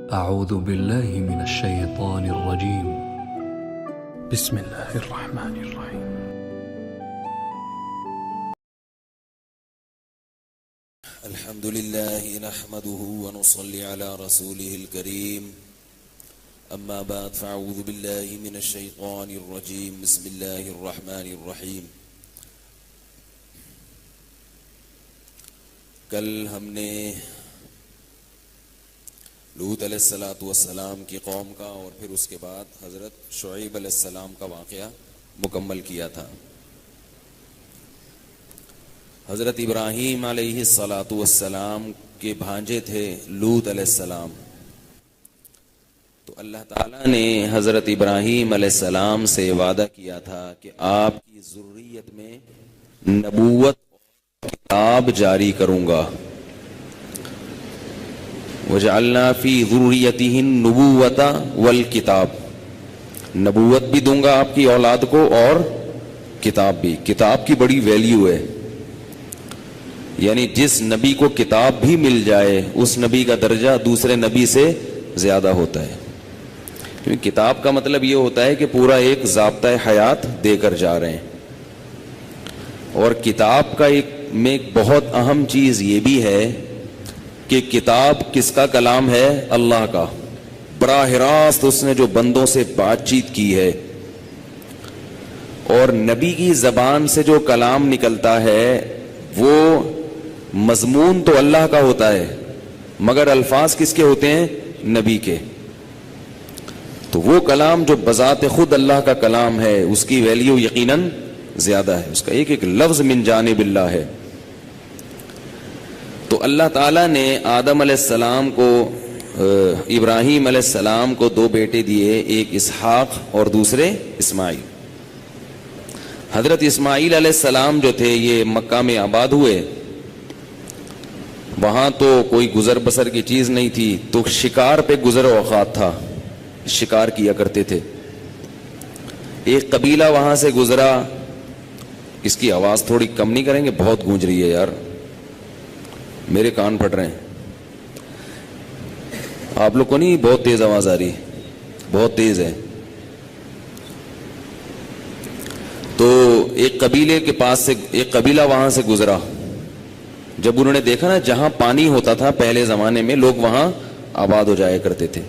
أعوذ بالله من الشيطان الرجيم. بسم الله الرحمن الرحيم. الحمد لله نحمده ونصلي على رسوله الكريم. أما بعد فأعوذ بالله من الشيطان الرجيم. بسم الله الرحمن الرحيم. کل ہم نے لوط علیہ السلام کی قوم کا اور پھر اس کے بعد حضرت شعیب علیہ السلام کا واقعہ مکمل کیا تھا. حضرت ابراہیم علیہ السلام کے بھانجے تھے لوط علیہ السلام. تو اللہ تعالیٰ نے حضرت ابراہیم علیہ السلام سے وعدہ کیا تھا کہ آپ کی ذریت میں نبوت اور کتاب جاری کروں گا. وَجَعَلْنَا فِي ذُرِّيَّتِهِ النُّبُوَّةَ وَالْكِتَابَ, نبوت بھی دوں گا آپ کی اولاد کو اور کتاب بھی. کتاب کی بڑی ویلیو ہے, یعنی جس نبی کو کتاب بھی مل جائے اس نبی کا درجہ دوسرے نبی سے زیادہ ہوتا ہے. کیونکہ کتاب کا مطلب یہ ہوتا ہے کہ پورا ایک ضابطۂ حیات دے کر جا رہے ہیں. اور کتاب کا ایک بہت اہم چیز یہ بھی ہے کہ کتاب کس کا کلام ہے؟ اللہ کا. براہ راست اس نے جو بندوں سے بات چیت کی ہے, اور نبی کی زبان سے جو کلام نکلتا ہے وہ مضمون تو اللہ کا ہوتا ہے مگر الفاظ کس کے ہوتے ہیں؟ نبی کے. تو وہ کلام جو بذات خود اللہ کا کلام ہے اس کی ویلیو یقیناً زیادہ ہے, اس کا ایک ایک لفظ من جانب اللہ ہے. تو اللہ تعالیٰ نے آدم علیہ السلام کو, ابراہیم علیہ السلام کو دو بیٹے دیے, ایک اسحاق اور دوسرے اسماعیل. حضرت اسماعیل علیہ السلام جو تھے یہ مکہ میں آباد ہوئے. وہاں تو کوئی گزر بسر کی چیز نہیں تھی, تو شکار پہ گزر اوقات تھا, شکار کیا کرتے تھے. ایک قبیلہ وہاں سے گزرا. اس کی آواز تھوڑی کم نہیں کریں گے؟ بہت گونج رہی ہے یار, میرے کان پھٹ رہے ہیں. آپ لوگ کو نہیں بہت تیز آواز آ رہی؟ بہت تیز ہے. تو ایک قبیلے کے پاس سے ایک قبیلہ وہاں سے گزرا. جب انہوں نے دیکھا نا جہاں پانی ہوتا تھا پہلے زمانے میں لوگ وہاں آباد ہو جایا کرتے تھے,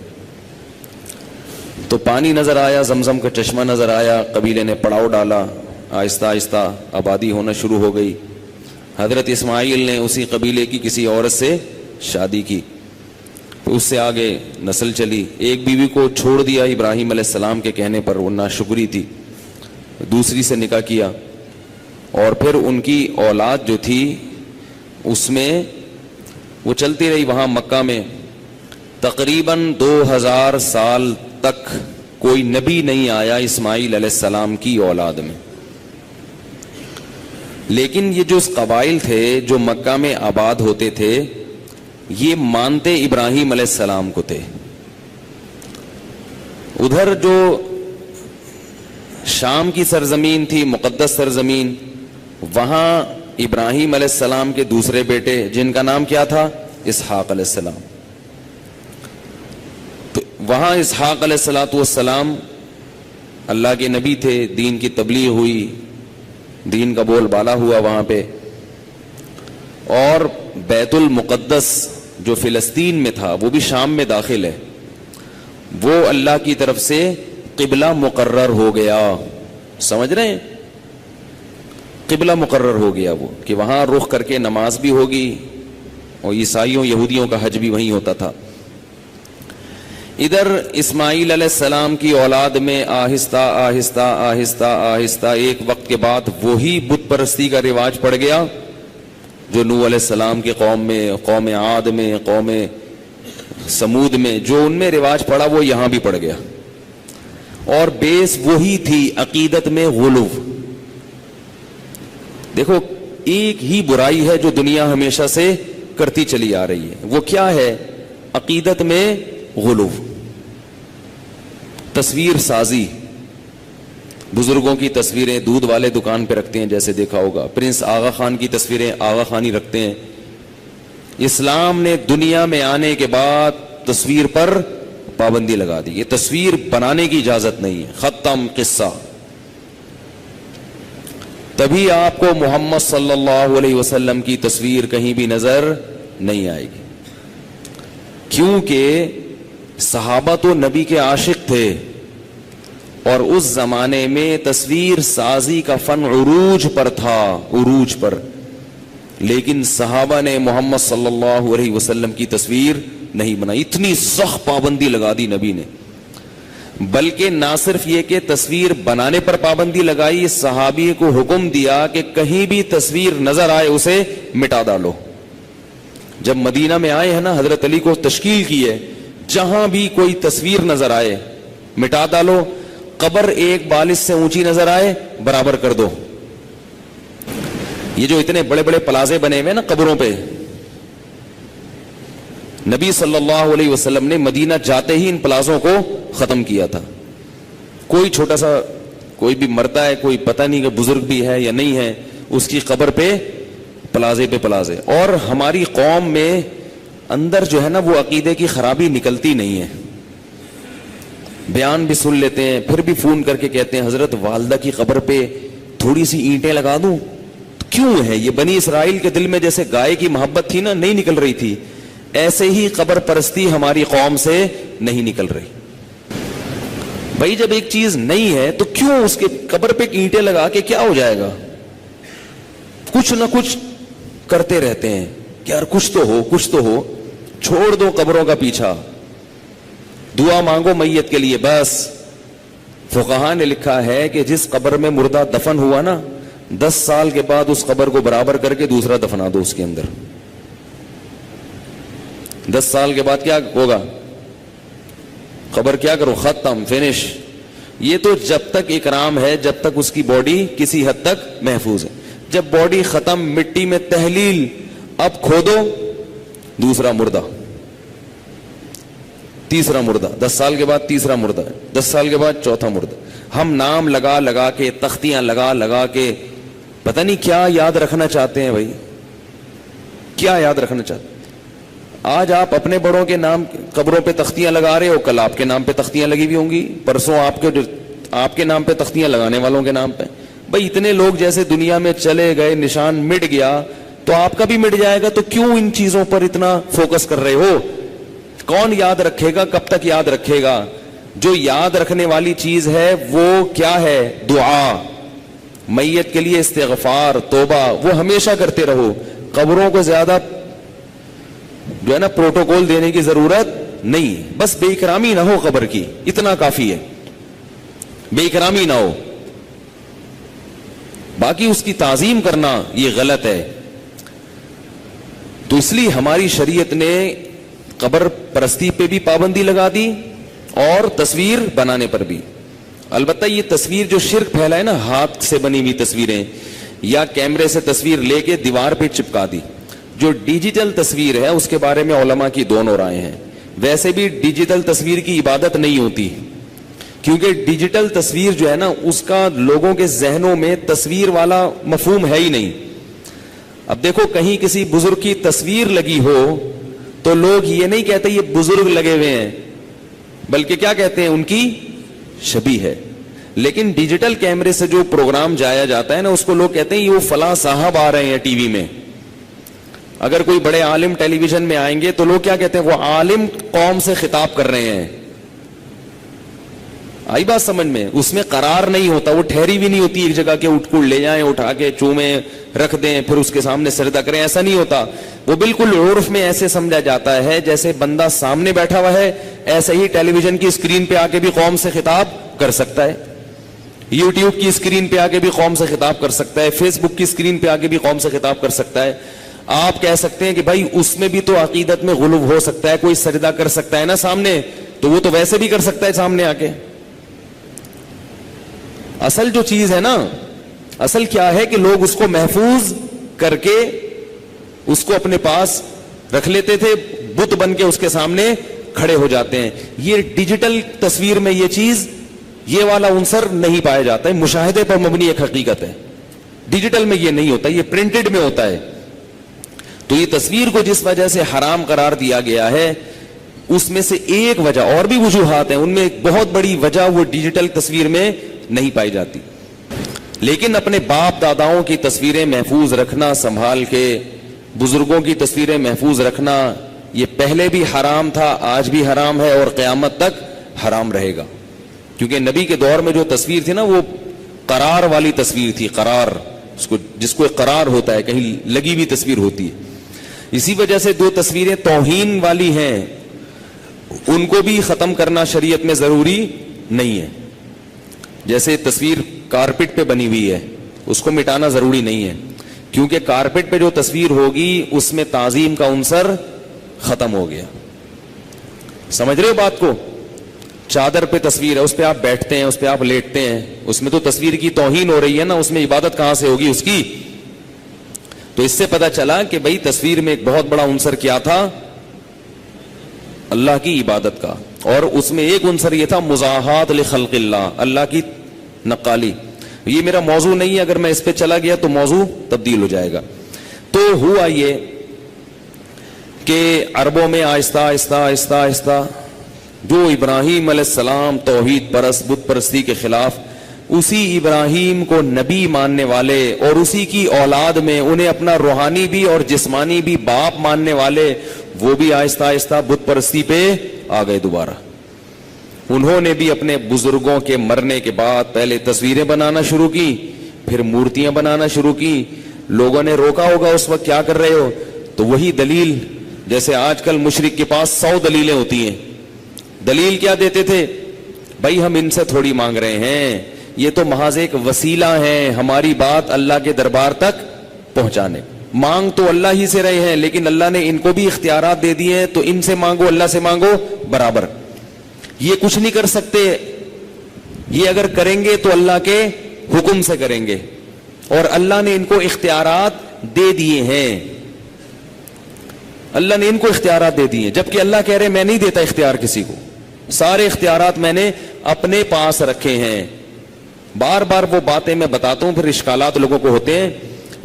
تو پانی نظر آیا, زمزم کا چشمہ نظر آیا. قبیلے نے پڑاؤ ڈالا, آہستہ آہستہ آبادی ہونا شروع ہو گئی. حضرت اسماعیل نے اسی قبیلے کی کسی عورت سے شادی کی, اس سے آگے نسل چلی. ایک بیوی کو چھوڑ دیا ابراہیم علیہ السلام کے کہنے پر, وہ ناشکری تھی. دوسری سے نکاح کیا, اور پھر ان کی اولاد جو تھی اس میں وہ چلتی رہی. وہاں مکہ میں تقریباً 2000 سال تک کوئی نبی نہیں آیا اسماعیل علیہ السلام کی اولاد میں. لیکن یہ جو قبائل تھے جو مکہ میں آباد ہوتے تھے یہ مانتے ابراہیم علیہ السلام کو تھے. ادھر جو شام کی سرزمین تھی, مقدس سرزمین, وہاں ابراہیم علیہ السلام کے دوسرے بیٹے جن کا نام کیا تھا؟ اسحاق علیہ السلام. تو وہاں اسحاق علیہ السلام اللہ کے نبی تھے, دین کی تبلیغ ہوئی, دین کا بول بالا ہوا وہاں پہ. اور بیت المقدس جو فلسطین میں تھا وہ بھی شام میں داخل ہے, وہ اللہ کی طرف سے قبلہ مقرر ہو گیا. سمجھ رہے ہیں؟ قبلہ مقرر ہو گیا وہ, کہ وہاں رخ کر کے نماز بھی ہوگی, اور عیسائیوں یہودیوں کا حج بھی وہیں ہوتا تھا. ادھر اسماعیل علیہ السلام کی اولاد میں آہستہ آہستہ آہستہ آہستہ ایک وقت کے بعد وہی بت پرستی کا رواج پڑ گیا جو نوح علیہ السلام کی قوم میں, قوم عاد میں, قوم سمود میں جو ان میں رواج پڑا وہ یہاں بھی پڑ گیا. اور بیس وہی تھی, عقیدت میں غلو. دیکھو ایک ہی برائی ہے جو دنیا ہمیشہ سے کرتی چلی آ رہی ہے, وہ کیا ہے؟ عقیدت میں غلو, تصویر سازی. بزرگوں کی تصویریں دودھ والے دکان پہ رکھتے ہیں, جیسے دیکھا ہوگا. پرنس آغا خان کی تصویریں آغا خانی رکھتے ہیں. اسلام نے دنیا میں آنے کے بعد تصویر پر پابندی لگا دی. یہ تصویر بنانے کی اجازت نہیں ہے. ختم قصہ. تبھی آپ کو محمد صلی اللہ علیہ وسلم کی تصویر کہیں بھی نظر نہیں آئے گی, کیونکہ صحابہ تو نبی کے عاشق تھے اور اس زمانے میں تصویر سازی کا فن عروج پر تھا, عروج پر. لیکن صحابہ نے محمد صلی اللہ علیہ وسلم کی تصویر نہیں بنائی. اتنی سخت پابندی لگا دی نبی نے. بلکہ نہ صرف یہ کہ تصویر بنانے پر پابندی لگائی, صحابی کو حکم دیا کہ کہیں بھی تصویر نظر آئے اسے مٹا ڈالو. جب مدینہ میں آئے ہیں نا, حضرت علی کو تشکیل کی ہے, جہاں بھی کوئی تصویر نظر آئے مٹا ڈالو, قبر ایک بالش سے اونچی نظر آئے برابر کر دو. یہ جو اتنے بڑے بڑے پلازے بنے ہوئے نا قبروں پہ, نبی صلی اللہ علیہ وسلم نے مدینہ جاتے ہی ان پلازوں کو ختم کیا تھا. کوئی چھوٹا سا کوئی بھی مرتا ہے, کوئی پتہ نہیں کہ بزرگ بھی ہے یا نہیں ہے, اس کی قبر پہ پلازے پہ پلازے. اور ہماری قوم میں اندر جو ہے نا وہ عقیدے کی خرابی نکلتی نہیں ہے. بیان بھی سن لیتے ہیں, پھر بھی فون کر کے کہتے ہیں حضرت والدہ کی قبر پہ تھوڑی سی اینٹیں لگا دوں. کیوں ہے یہ؟ بنی اسرائیل کے دل میں جیسے گائے کی محبت تھی نا, نہیں نکل رہی تھی, ایسے ہی قبر پرستی ہماری قوم سے نہیں نکل رہی. بھائی جب ایک چیز نہیں ہے تو کیوں اس کے قبر پہ اینٹیں لگا کے کیا ہو جائے گا؟ کچھ نہ کچھ کرتے رہتے ہیں کہ یار کچھ تو ہو, کچھ تو ہو. چھوڑ دو قبروں کا پیچھا, دعا مانگو میت کے لیے بس. فقہا نے لکھا ہے کہ جس قبر میں مردہ دفن ہوا نا, 10 سال کے بعد اس قبر کو برابر کر کے دوسرا دفنا دو اس کے اندر. 10 سال کے بعد کیا ہوگا؟ قبر کیا کرو؟ ختم, فنش. یہ تو جب تک اکرام ہے, جب تک اس کی باڈی کسی حد تک محفوظ ہے. جب باڈی ختم, مٹی میں تحلیل, اب کھودو دوسرا مردہ, تیسرا مردہ, 10 سال کے بعد تیسرا مردہ, 10 سال کے بعد چوتھا مردہ. ہم نام لگا لگا کے, تختیاں لگا لگا کے پتہ نہیں کیا یاد رکھنا چاہتے ہیں. بھائی کیا یاد رکھنا چاہتے ہیں؟ آج آپ اپنے بڑوں کے نام قبروں پہ تختیاں لگا رہے ہو, کل آپ کے نام پہ تختیاں لگی ہوئی ہوں گی, پرسوں آپ کے نام پہ تختیاں لگانے والوں کے نام پہ. بھائی اتنے لوگ جیسے دنیا میں چلے گئے, نشان مٹ گیا تو آپ کا بھی مٹ جائے گا. تو کیوں ان چیزوں پر اتنا فوکس کر رہے ہو؟ کون یاد رکھے گا؟ کب تک یاد رکھے گا؟ جو یاد رکھنے والی چیز ہے وہ کیا ہے؟ دعا, میت کے لیے استغفار, توبہ, وہ ہمیشہ کرتے رہو. قبروں کو زیادہ جو ہے نا پروٹوکول دینے کی ضرورت نہیں, بس بے اکرامی نہ ہو قبر کی, اتنا کافی ہے. بے اکرامی نہ ہو, باقی اس کی تعظیم کرنا یہ غلط ہے. تو اس لیے ہماری شریعت نے قبر پرستی پہ بھی پابندی لگا دی اور تصویر بنانے پر بھی. البتہ یہ تصویر جو شرک پھیلا ہے نا, ہاتھ سے بنی ہوئی تصویریں یا کیمرے سے تصویر لے کے دیوار پہ چپکا دی, جو ڈیجیٹل تصویر ہے اس کے بارے میں علماء کی دونوں رائے ہیں. ویسے بھی ڈیجیٹل تصویر کی عبادت نہیں ہوتی, کیونکہ ڈیجیٹل تصویر جو ہے نا اس کا لوگوں کے ذہنوں میں تصویر والا مفہوم ہے ہی نہیں. اب دیکھو کہیں کسی بزرگ کی تصویر لگی ہو تو لوگ یہ نہیں کہتے یہ بزرگ لگے ہوئے ہیں, بلکہ کیا کہتے ہیں؟ ان کی شبیہ ہے. لیکن ڈیجیٹل کیمرے سے جو پروگرام جایا جاتا ہے نا, اس کو لوگ کہتے ہیں یہ وہ فلاں صاحب آ رہے ہیں ٹی وی میں. اگر کوئی بڑے عالم ٹیلی ویژن میں آئیں گے تو لوگ کیا کہتے ہیں؟ وہ عالم قوم سے خطاب کر رہے ہیں. آئی بات سمجھ میں؟ اس میں قرار نہیں ہوتا, وہ ٹھہری بھی نہیں ہوتی ایک جگہ کے اٹھ کر لے جائیں, اٹھا کے چومیں رکھ دیں, پھر اس کے سامنے سجدہ کریں, ایسا نہیں ہوتا. وہ بالکل عرف میں ایسے سمجھا جاتا ہے جیسے بندہ سامنے بیٹھا ہوا ہے, ایسے ہی ٹیلی ویژن کی اسکرین پہ آ کے بھی قوم سے خطاب کر سکتا ہے, یوٹیوب کی اسکرین پہ آ کے بھی قوم سے خطاب کر سکتا ہے, فیس بک کی اسکرین پہ آ کے بھی قوم سے خطاب کر سکتا ہے. آپ کہہ سکتے ہیں کہ بھائی اس میں بھی تو عقیدت میں غلو ہو سکتا ہے, کوئی سجدہ کر سکتا ہے نا سامنے, تو وہ تو ویسے بھی کر سکتا ہے سامنے آ کے. اصل جو چیز ہے نا, اصل کیا ہے کہ لوگ اس کو محفوظ کر کے اس کو اپنے پاس رکھ لیتے تھے, بت بن کے اس کے سامنے کھڑے ہو جاتے ہیں. یہ ڈیجیٹل تصویر میں یہ چیز, یہ والا عنصر نہیں پایا جاتا ہے. مشاہدے پر مبنی ایک حقیقت ہے, ڈیجیٹل میں یہ نہیں ہوتا, یہ پرنٹڈ میں ہوتا ہے. تو یہ تصویر کو جس وجہ سے حرام قرار دیا گیا ہے, اس میں سے ایک وجہ، اور بھی وجوہات ہیں، ان میں ایک بہت بڑی وجہ وہ ڈیجیٹل تصویر میں نہیں پائی جاتی. لیکن اپنے باپ داداؤں کی تصویریں محفوظ رکھنا سنبھال کے، بزرگوں کی تصویریں محفوظ رکھنا، یہ پہلے بھی حرام تھا، آج بھی حرام ہے اور قیامت تک حرام رہے گا. کیونکہ نبی کے دور میں جو تصویر تھی نا وہ قرار والی تصویر تھی، قرار، جس کو قرار ہوتا ہے، کہیں لگی ہوئی تصویر ہوتی ہے. اسی وجہ سے جو تصویریں توہین والی ہیں ان کو بھی ختم کرنا شریعت میں ضروری نہیں ہے. جیسے تصویر کارپٹ پہ بنی ہوئی ہے، اس کو مٹانا ضروری نہیں ہے، کیونکہ کارپٹ پہ جو تصویر ہوگی اس میں تعظیم کا عنصر ختم ہو گیا. سمجھ رہے ہو بات کو؟ چادر پہ تصویر ہے، اس پہ آپ بیٹھتے ہیں، اس پہ آپ لیٹتے ہیں، اس میں تو تصویر کی توہین ہو رہی ہے نا، اس میں عبادت کہاں سے ہوگی اس کی؟ تو اس سے پتا چلا کہ بھئی تصویر میں ایک بہت بڑا عنصر کیا تھا؟ اللہ کی عبادت کا. اور اس میں ایک عنصر یہ تھا مزاحات لخلق اللہ، اللہ کی نقالی. یہ میرا موضوع نہیں ہے، اگر میں اس پہ چلا گیا تو موضوع تبدیل ہو جائے گا. تو ہوا یہ کہ عربوں میں آہستہ آہستہ آہستہ آہستہ جو ابراہیم علیہ السلام توحید پرست، بت پرستی کے خلاف، اسی ابراہیم کو نبی ماننے والے اور اسی کی اولاد میں انہیں اپنا روحانی بھی اور جسمانی بھی باپ ماننے والے، وہ بھی آہستہ آہستہ بت پرستی پہ آ گئے دوبارہ. انہوں نے بھی اپنے بزرگوں کے مرنے کے بعد پہلے تصویریں بنانا شروع کی، پھر مورتیاں بنانا شروع کی. لوگوں نے روکا ہوگا اس وقت کیا کر رہے ہو؟ تو وہی دلیل، جیسے آج کل مشرک کے پاس 100 دلیلیں ہوتی ہیں. دلیل کیا دیتے تھے؟ بھائی ہم ان سے تھوڑی مانگ رہے ہیں، یہ تو محض ایک وسیلہ ہے ہماری بات اللہ کے دربار تک پہنچانے. مانگ تو اللہ ہی سے رہے ہیں، لیکن اللہ نے ان کو بھی اختیارات دے دیے ہیں، تو ان سے مانگو، اللہ سے مانگو برابر. یہ کچھ نہیں کر سکتے، یہ اگر کریں گے تو اللہ کے حکم سے کریں گے، اور اللہ نے ان کو اختیارات دے دیے ہیں. اللہ نے ان کو اختیارات دے دیے ہیں، جبکہ اللہ کہہ رہے میں نہیں دیتا اختیار کسی کو، سارے اختیارات میں نے اپنے پاس رکھے ہیں. بار بار وہ باتیں میں بتاتا ہوں، پھر اشکالات لوگوں کو ہوتے ہیں.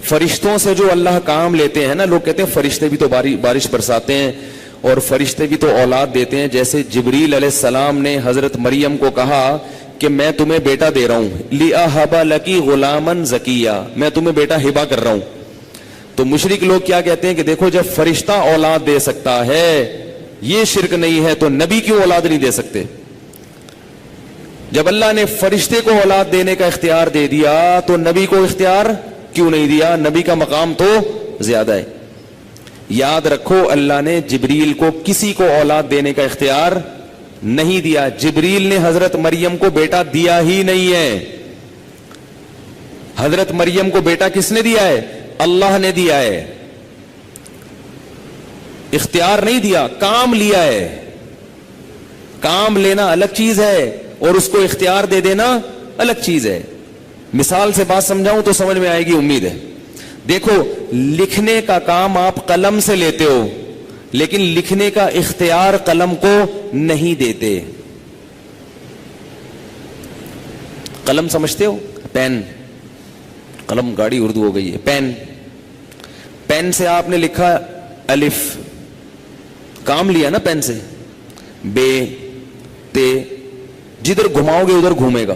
فرشتوں سے جو اللہ کام لیتے ہیں نا، لوگ کہتے ہیں فرشتے بھی تو بارش برساتے ہیں اور فرشتے بھی تو اولاد دیتے ہیں. جیسے جبریل علیہ السلام نے حضرت مریم کو کہا کہ میں تمہیں بیٹا دے رہا ہوں، لِأَهَبَ لَكِ غُلَامًا زَكِيًّا، میں تمہیں بیٹا ہبہ کر رہا ہوں. تو مشرک لوگ کیا کہتے ہیں کہ دیکھو جب فرشتہ اولاد دے سکتا ہے، یہ شرک نہیں ہے، تو نبی کیوں اولاد نہیں دے سکتے؟ جب اللہ نے فرشتے کو اولاد دینے کا اختیار دے دیا تو نبی کو اختیار کیوں نہیں دیا؟ نبی کا مقام تو زیادہ ہے. یاد رکھو اللہ نے جبریل کو کسی کو اولاد دینے کا اختیار نہیں دیا. جبریل نے حضرت مریم کو بیٹا دیا ہی نہیں ہے. حضرت مریم کو بیٹا کس نے دیا ہے؟ اللہ نے دیا ہے. اختیار نہیں دیا، کام لیا ہے. کام لینا الگ چیز ہے اور اس کو اختیار دے دینا الگ چیز ہے. مثال سے بات سمجھاؤں تو سمجھ میں آئے گی، امید ہے. دیکھو لکھنے کا کام آپ قلم سے لیتے ہو، لیکن لکھنے کا اختیار قلم کو نہیں دیتے. قلم سمجھتے ہو؟ پین، قلم گاڑی اردو ہو گئی ہے. پین، پین سے آپ نے لکھا الف، کام لیا نا پین سے. بے، تے، جدھر گھماؤ گے ادھر گھومے گا.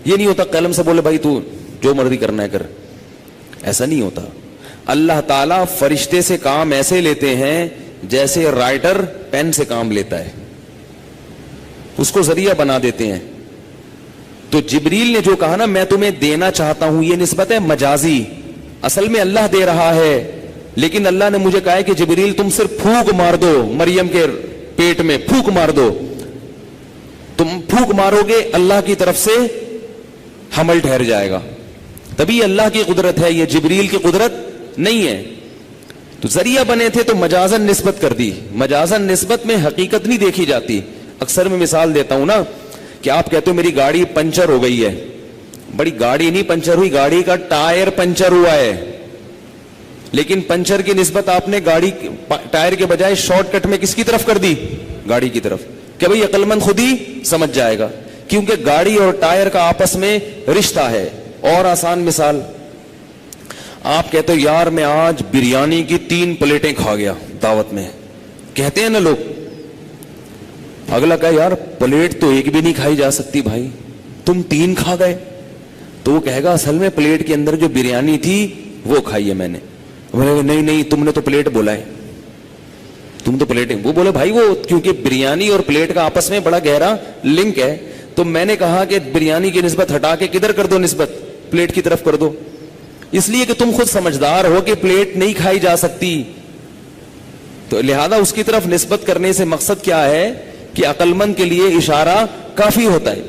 یہ نہیں ہوتا قلم سے بولے بھائی تو جو مرضی کرنا ہے کر، ایسا نہیں ہوتا. اللہ تعالیٰ فرشتے سے کام ایسے لیتے ہیں جیسے رائٹر پین سے کام لیتا ہے، اس کو ذریعہ بنا دیتے ہیں. تو جبریل نے جو کہا نا میں تمہیں دینا چاہتا ہوں، یہ نسبت ہے مجازی. اصل میں اللہ دے رہا ہے، لیکن اللہ نے مجھے کہا ہے کہ جبریل تم صرف پھونک مار دو، مریم کے پیٹ میں پھونک مار دو. تم پھونک مارو گے اللہ کی طرف سے حمل ٹھہر جائے گا. تبھی اللہ کی قدرت ہے، یہ جبریل کی قدرت نہیں ہے. تو ذریعہ بنے تھے تو مجازن نسبت کر دی. مجازن نسبت میں حقیقت نہیں دیکھی جاتی. اکثر میں مثال دیتا ہوں نا کہ آپ کہتے ہو میری گاڑی پنچر ہو گئی ہے. بڑی گاڑی نہیں پنچر ہوئی، گاڑی کا ٹائر پنچر ہوا ہے. لیکن پنچر کی نسبت آپ نے گاڑی ٹائر کے بجائے شارٹ کٹ میں کس کی طرف کر دی؟ گاڑی کی طرف. کہ بھئی عقل مند خود ہی سمجھ جائے گا، کیونکہ گاڑی اور ٹائر کا آپس میں رشتہ ہے. اور آسان مثال، آپ کہتے ہو یار میں آج بریانی کی 3 پلیٹیں کھا گیا دعوت میں. کہتے ہیں نا لوگ، اگلا کہا یار پلیٹ تو ایک بھی نہیں کھائی جا سکتی بھائی, تم 3 کھا گئے. تو وہ کہے گا اصل میں پلیٹ کے اندر جو بریانی تھی وہ کھائی ہے میں نے. نہیں نہیں تم نے تو پلیٹ بولا ہے, تم تو پلیٹ. وہ بولے بھائی وہ کیونکہ بریانی اور پلیٹ کا آپس میں بڑا گہرا لنک ہے, تو میں نے کہا کہ بریانی کی نسبت ہٹا کے کدھر کر دو, نسبت پلیٹ کی طرف کر دو, اس لیے کہ تم خود سمجھدار ہو کہ پلیٹ نہیں کھائی جا سکتی. تو لہذا اس کی طرف نسبت کرنے سے مقصد کیا ہے کہ عقل مند کے لیے اشارہ کافی ہوتا ہے.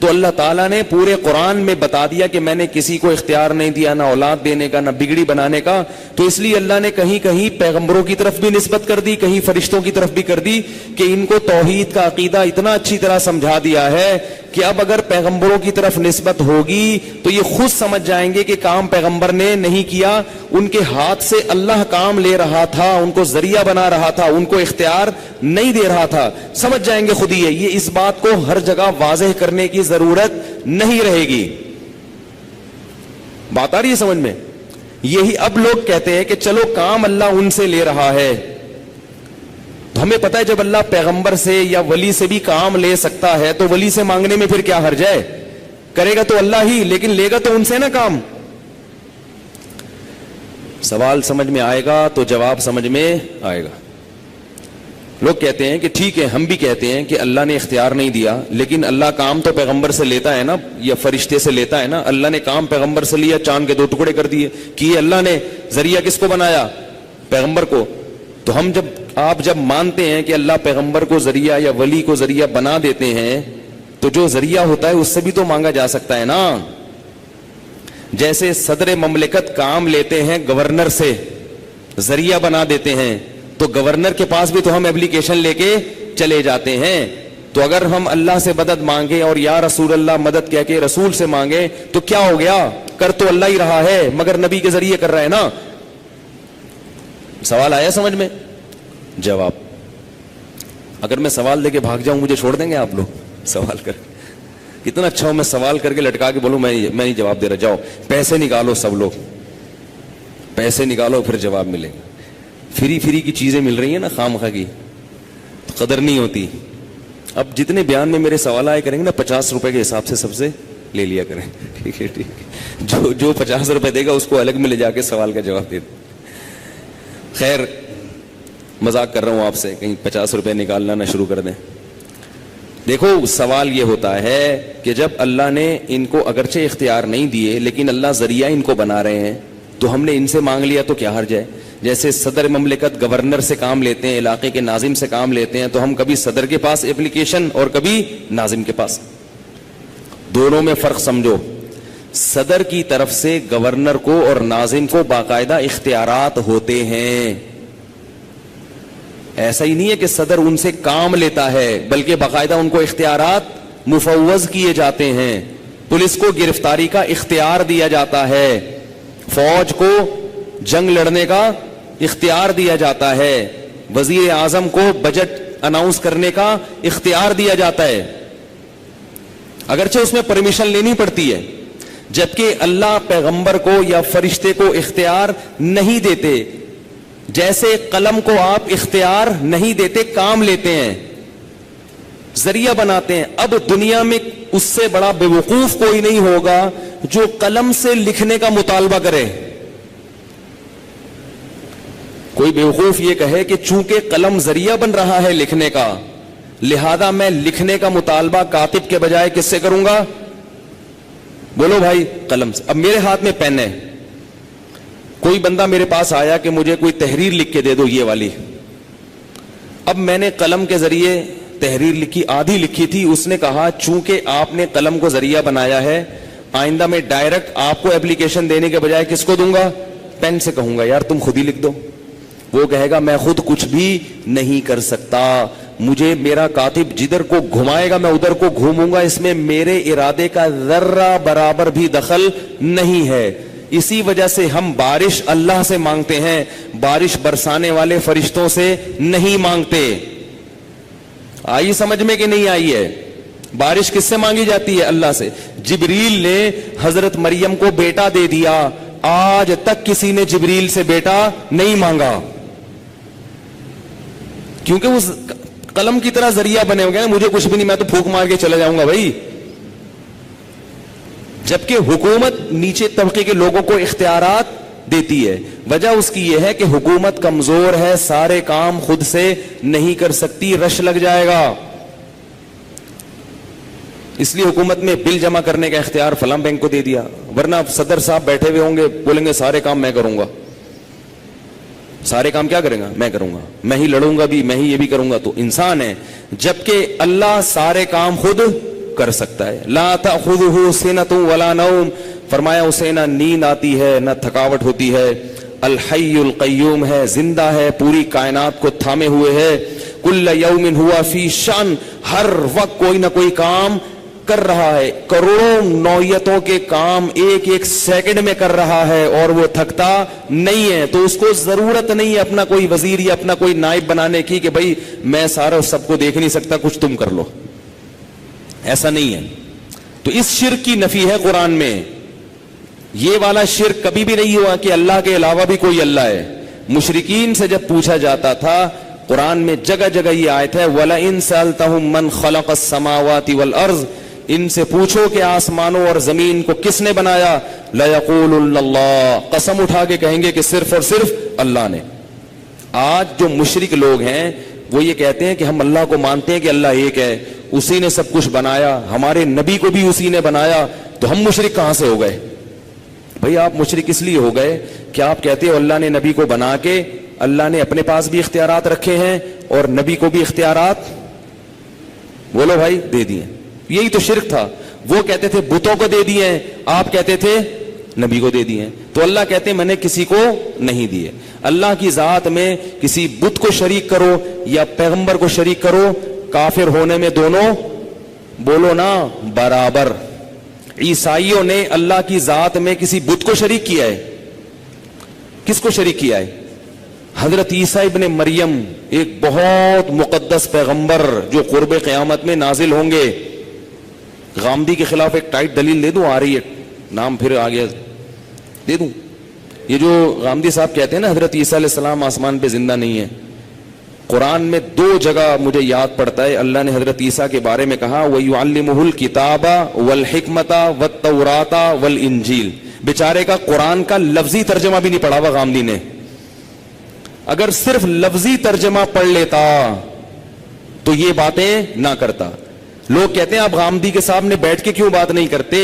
تو اللہ تعالیٰ نے پورے قرآن میں بتا دیا کہ میں نے کسی کو اختیار نہیں دیا نہ اولاد دینے کا نہ بگڑی بنانے کا. تو اس لیے اللہ نے کہیں کہیں پیغمبروں کی طرف بھی نسبت کر دی, کہیں فرشتوں کی طرف بھی کر دی, کہ ان کو توحید کا عقیدہ اتنا اچھی طرح سمجھا دیا ہے کہ اب اگر پیغمبروں کی طرف نسبت ہوگی تو یہ خود سمجھ جائیں گے کہ کام پیغمبر نے نہیں کیا, ان کے ہاتھ سے اللہ کام لے رہا تھا, ان کو ذریعہ بنا رہا تھا, ان کو اختیار نہیں دے رہا تھا. سمجھ جائیں گے خود ہی. یہ اس بات کو ہر جگہ واضح کرنے کی ضرورت نہیں رہے گی. بات آ رہی ہے سمجھ میں؟ یہی اب لوگ کہتے ہیں کہ چلو کام اللہ ان سے لے رہا ہے. تو ہمیں پتا ہے جب اللہ پیغمبر سے یا ولی سے بھی کام لے سکتا ہے تو ولی سے مانگنے میں پھر کیا حرج ہے؟ کرے گا تو اللہ ہی, لیکن لے گا تو ان سے نا کام. سوال سمجھ میں آئے گا تو جواب سمجھ میں آئے گا. لوگ کہتے ہیں کہ ٹھیک ہے, ہم بھی کہتے ہیں کہ اللہ نے اختیار نہیں دیا, لیکن اللہ کام تو پیغمبر سے لیتا ہے نا, یا فرشتے سے لیتا ہے نا. اللہ نے کام پیغمبر سے لیا, چاند کے 2 ٹکڑے کر دیے, کیے اللہ نے. ذریعہ کس کو بنایا؟ پیغمبر کو. تو ہم آپ جب مانتے ہیں کہ اللہ پیغمبر کو ذریعہ یا ولی کو ذریعہ بنا دیتے ہیں, تو جو ذریعہ ہوتا ہے اس سے بھی تو مانگا جا سکتا ہے نا. جیسے صدر مملکت کام لیتے ہیں گورنر سے, ذریعہ بنا دیتے ہیں, تو گورنر کے پاس بھی تو ہم ایپلیکیشن لے کے چلے جاتے ہیں. تو اگر ہم اللہ سے مدد مانگے اور یا رسول اللہ مدد کہہ کے رسول سے مانگے تو کیا ہو گیا؟ کر تو اللہ ہی رہا ہے مگر نبی کے ذریعے کر رہا ہے نا. سوال آیا سمجھ میں؟ جواب, اگر میں سوال دے کے بھاگ جاؤں مجھے چھوڑ دیں گے آپ لوگ سوال کر؟ کتنا اچھا ہوں میں سوال کر کے لٹکا کے بولوں میں نہیں جواب دے رہا, جاؤ پیسے نکالو, سب لوگ پیسے نکالو پھر جواب ملے گا. فری کی چیزیں مل رہی ہیں نا خامخواہ کی, تو قدر نہیں ہوتی. اب جتنے بیان میں میرے سوال آئے کریں گے نا 50 روپے کے حساب سے سب سے لے لیا کریں, ٹھیک ہے ٹھیک. جو 50 روپے دے گا اس کو الگ میں لے جا کے سوال کا جواب دے دیں. خیر مذاق کر رہا ہوں آپ سے, کہیں 50 روپے نکالنا نہ شروع کر دیں. دیکھو سوال یہ ہوتا ہے کہ جب اللہ نے ان کو اگرچہ اختیار نہیں دیے لیکن اللہ ذریعہ ان کو بنا رہے ہیں, تو ہم نے ان سے مانگ لیا تو کیا حرج ہے؟ جیسے صدر مملکت گورنر سے کام لیتے ہیں, علاقے کے ناظم سے کام لیتے ہیں, تو ہم کبھی صدر کے پاس اپلیکیشن اور کبھی ناظم کے پاس. دونوں میں فرق سمجھو. صدر کی طرف سے گورنر کو اور ناظم کو باقاعدہ اختیارات ہوتے ہیں. ایسا ہی نہیں ہے کہ صدر ان سے کام لیتا ہے, بلکہ باقاعدہ ان کو اختیارات مفوض کیے جاتے ہیں. پولیس کو گرفتاری کا اختیار دیا جاتا ہے, فوج کو جنگ لڑنے کا اختیار دیا جاتا ہے, وزیر اعظم کو بجٹ اناؤنس کرنے کا اختیار دیا جاتا ہے, اگرچہ اس میں پرمیشن لینی پڑتی ہے. جبکہ اللہ پیغمبر کو یا فرشتے کو اختیار نہیں دیتے. جیسے قلم کو آپ اختیار نہیں دیتے, کام لیتے ہیں, ذریعہ بناتے ہیں. اب دنیا میں اس سے بڑا بے وقوف کوئی نہیں ہوگا جو قلم سے لکھنے کا مطالبہ کرے. کوئی بے وقوف یہ کہے کہ چونکہ قلم ذریعہ بن رہا ہے لکھنے کا, لہذا میں لکھنے کا مطالبہ کاتب کے بجائے کس سے کروں گا؟ بولو بھائی, قلم سے. اب میرے ہاتھ میں پین ہے, کوئی بندہ میرے پاس آیا کہ مجھے کوئی تحریر لکھ کے دے دو یہ والی. اب میں نے قلم کے ذریعے تحریر لکھی, آدھی لکھی تھی. اس نے کہا چونکہ آپ نے قلم کو ذریعہ بنایا ہے, آئندہ میں ڈائریکٹ آپ کو اپلیکیشن دینے کے بجائے کس کو دوں گا؟ پین سے کہوں گا یار تم خود ہی لکھ دو. وہ کہے گا میں خود کچھ بھی نہیں کر سکتا, مجھے میرا کاتب جدھر کو گھمائے گا میں ادھر کو گھوموں گا, اس میں میرے ارادے کا ذرہ برابر بھی دخل نہیں ہے. اسی وجہ سے ہم بارش اللہ سے مانگتے ہیں, بارش برسانے والے فرشتوں سے نہیں مانگتے. آئی سمجھ میں کہ نہیں آئی ہے؟ بارش کس سے مانگی جاتی ہے؟ اللہ سے. جبریل نے حضرت مریم کو بیٹا دے دیا, آج تک کسی نے جبریل سے بیٹا نہیں مانگا, کیونکہ وہ قلم کی طرح ذریعہ بنے ہوئے ہیں, مجھے کچھ بھی نہیں, میں تو پھونک مار کے چلا جاؤں گا بھائی. جبکہ حکومت نیچے طبقے کے لوگوں کو اختیارات دیتی ہے. وجہ اس کی یہ ہے کہ حکومت کمزور ہے, سارے کام خود سے نہیں کر سکتی, رش لگ جائے گا. اس لیے حکومت میں بل جمع کرنے کا اختیار فلاں بینک کو دے دیا, ورنہ صدر صاحب بیٹھے ہوئے ہوں گے, بولیں گے سارے کام میں کروں گا. سارے کام کیا کریں گا؟ میں کروں گا, میں ہی لڑوں گا بھی, میں ہی یہ بھی کروں گا. تو انسان ہے, جبکہ اللہ سارے کام خود کر سکتا ہے. لا تأخذہ سنۃ ولا نوم, فرمایا اسے نہ نیند آتی ہے نہ تھکاوٹ ہوتی ہے. الحی القیوم ہے, زندہ ہے, پوری کائنات کو تھامے ہوئے ہے. کل یوم ہوا فی شان, ہر وقت کوئی نہ کوئی کام کر رہا ہے. کروڑوں نوعیتوں کے کام ایک ایک سیکنڈ میں کر رہا ہے اور وہ تھکتا نہیں ہے. تو اس کو ضرورت نہیں ہے اپنا کوئی وزیر یا اپنا کوئی نائب بنانے کی کہ بھائی میں سارا سب کو دیکھ نہیں سکتا, کچھ تم کر لو. ایسا نہیں ہے. تو اس شرک کی نفی ہے قرآن میں. یہ والا شرک کبھی بھی نہیں ہوا کہ اللہ کے علاوہ بھی کوئی اللہ ہے. مشرکین سے جب پوچھا جاتا تھا, قرآن میں جگہ جگہ یہ آیت ہے, وَلَئِن سَأَلْتَهُم مَّن خَلَقَ السَّمَاوَاتِ وَالْأَرْضِ, ان سے پوچھو کہ آسمانوں اور زمین کو کس نے بنایا, لَيَقُولُنَّ اللَّهُ, قسم اٹھا کے کہیں گے کہ صرف اور صرف اللہ نے. آج جو مشرک لوگ ہیں وہ یہ کہتے ہیں کہ ہم اللہ کو مانتے ہیں کہ اللہ ایک ہے, اسی نے سب کچھ بنایا, ہمارے نبی کو بھی اسی نے بنایا, تو ہم مشرک کہاں سے ہو گئے؟ بھئی آپ مشرک اس لیے ہو گئے کہ آپ کہتے ہو اللہ نے نبی کو بنا کے, اللہ نے اپنے پاس بھی اختیارات رکھے ہیں اور نبی کو بھی اختیارات, بولو بھائی, دے دیے. یہی تو شرک تھا. وہ کہتے تھے بتوں کو دے دیے, آپ کہتے تھے نبی کو دے دیے. تو اللہ کہتے ہیں میں نے کسی کو نہیں دیے. اللہ کی ذات میں کسی بت کو شریک کرو یا پیغمبر کو شریک کرو, کافر ہونے میں دونوں, بولو نا, برابر. عیسائیوں نے اللہ کی ذات میں کسی بت کو شریک کیا ہے. کس کو شریک کیا ہے؟ حضرت عیسیٰ ابن مریم, ایک بہت مقدس پیغمبر جو قرب قیامت میں نازل ہوں گے. غامدی کے خلاف ایک ٹائٹ دلیل دے دوں, آ رہی ہے, نام پھر آ گیا, دے دوں. یہ جو غامدی صاحب کہتے ہیں نا حضرت عیسیٰ علیہ السلام آسمان پہ زندہ نہیں ہے, قرآن میں 2 جگہ مجھے یاد پڑتا ہے اللہ نے حضرت عیسیٰ کے بارے میں کہا, وَيُعَلِّمُهُ الْكِتَابَ وَالْحِكْمَةَ وَالتَّوْرَاةَ وَالْإِنْجِيلَ. بیچارے کا قرآن کا لفظی ترجمہ بھی نہیں پڑھا ہوا غامدی نے. اگر صرف لفظی ترجمہ پڑھ لیتا تو یہ باتیں نہ کرتا. لوگ کہتے ہیں آپ غامدی کے سامنے بیٹھ کے کیوں بات نہیں کرتے,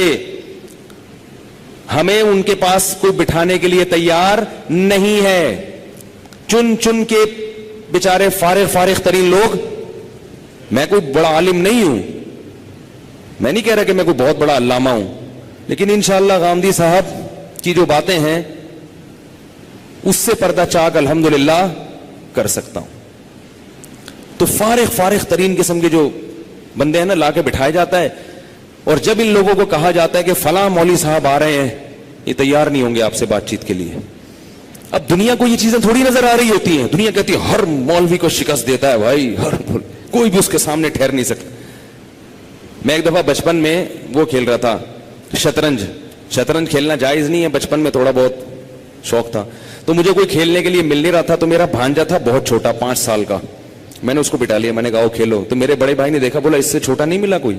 ہمیں ان کے پاس کوئی بٹھانے کے لیے تیار نہیں ہے. چن چن کے بیچارے فارغ ترین لوگ. میں کوئی بڑا عالم نہیں ہوں, میں نہیں کہہ رہا کہ میں کوئی بہت بڑا علامہ ہوں, لیکن انشاءاللہ غامدی صاحب کی جو باتیں ہیں اس سے پردہ چاک الحمدللہ کر سکتا ہوں. تو فارغ ترین قسم کے جو بندے ہیں نا, لا کے بٹھایا جاتا ہے, اور جب ان لوگوں کو کہا جاتا ہے کہ فلاں مولوی صاحب آ رہے ہیں, یہ تیار نہیں ہوں گے آپ سے بات چیت کے لیے. اب دنیا کو یہ چیزیں تھوڑی نظر آ رہی ہوتی ہیں. دنیا کہتی ہے ہر مولوی کو شکست دیتا ہے بھائی, کوئی بھی اس کے سامنے ٹھہر نہیں سکتا. میں ایک دفعہ بچپن میں وہ کھیل رہا تھا شطرنج کھیلنا جائز نہیں ہے, بچپن میں تھوڑا بہت شوق تھا, تو مجھے کوئی کھیلنے کے لیے مل نہیں رہا تھا. تو میرا بھانجا تھا بہت چھوٹا, 5 سال کا, میں نے اس کو بٹھا لیا, میں نے کہا وہ کھیلو. تو میرے بڑے بھائی نے دیکھا, بولا اس سے چھوٹا نہیں ملا کوئی.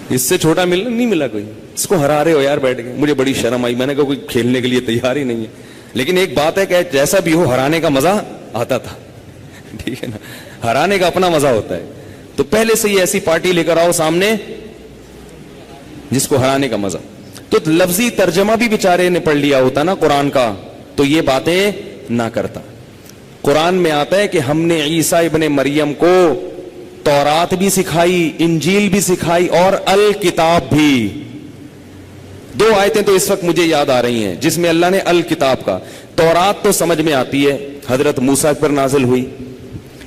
اس سے چھوٹا نہیں ملا کوئی, اس کو ہرا رہے ہو یار بیٹھ کے. مجھے بڑی شرم آئی, میں نے کہا کوئی کھیلنے کے لیے تیار ہی نہیں ہے. لیکن ایک بات ہے کہ جیسا بھی ہو ہرانے کا مزہ آتا تھا, ٹھیک ہے نا, ہرانے کا اپنا مزہ ہوتا ہے. تو پہلے سے ہی ایسی پارٹی لے کر آؤ سامنے جس کو ہرانے کا مزہ. تو لفظی ترجمہ بھی بیچارے نے پڑھ لیا ہوتا نا قرآن کا, تو یہ باتیں نہ کرتا. قرآن میں آتا ہے کہ ہم نے عیسیٰ ابن مریم کو تورات بھی سکھائی, انجیل بھی سکھائی اور الکتاب بھی. 2 آیتیں تو اس وقت مجھے یاد آ رہی ہیں جس میں اللہ نے الکتاب کا. تورات تو سمجھ میں آتی ہے, حضرت موسیٰ پر نازل ہوئی.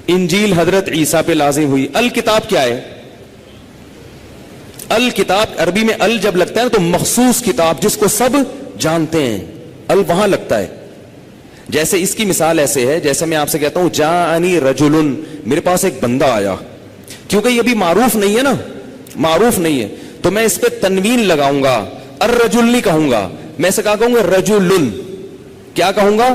انجیل حضرت عیسیٰ پہ لازم ہوئی. الکتاب کیا ہے؟ الکتاب عربی میں ال جب لگتا ہے تو مخصوص کتاب جس کو سب جانتے ہیں, ال وہاں لگتا ہے. جیسے اس کی مثال ایسے ہے, جیسے میں آپ سے کہتا ہوں جاءنی رجل, میرے پاس ایک بندہ آیا. کیونکہ یہ بھی معروف نہیں ہے نا, معروف نہیں ہے, تو میں اس پہ تنوین لگاؤں گا, الرجل نہیں کہوں گا, میں سے کہا کہوں گا رجل. کیا کہوں گا؟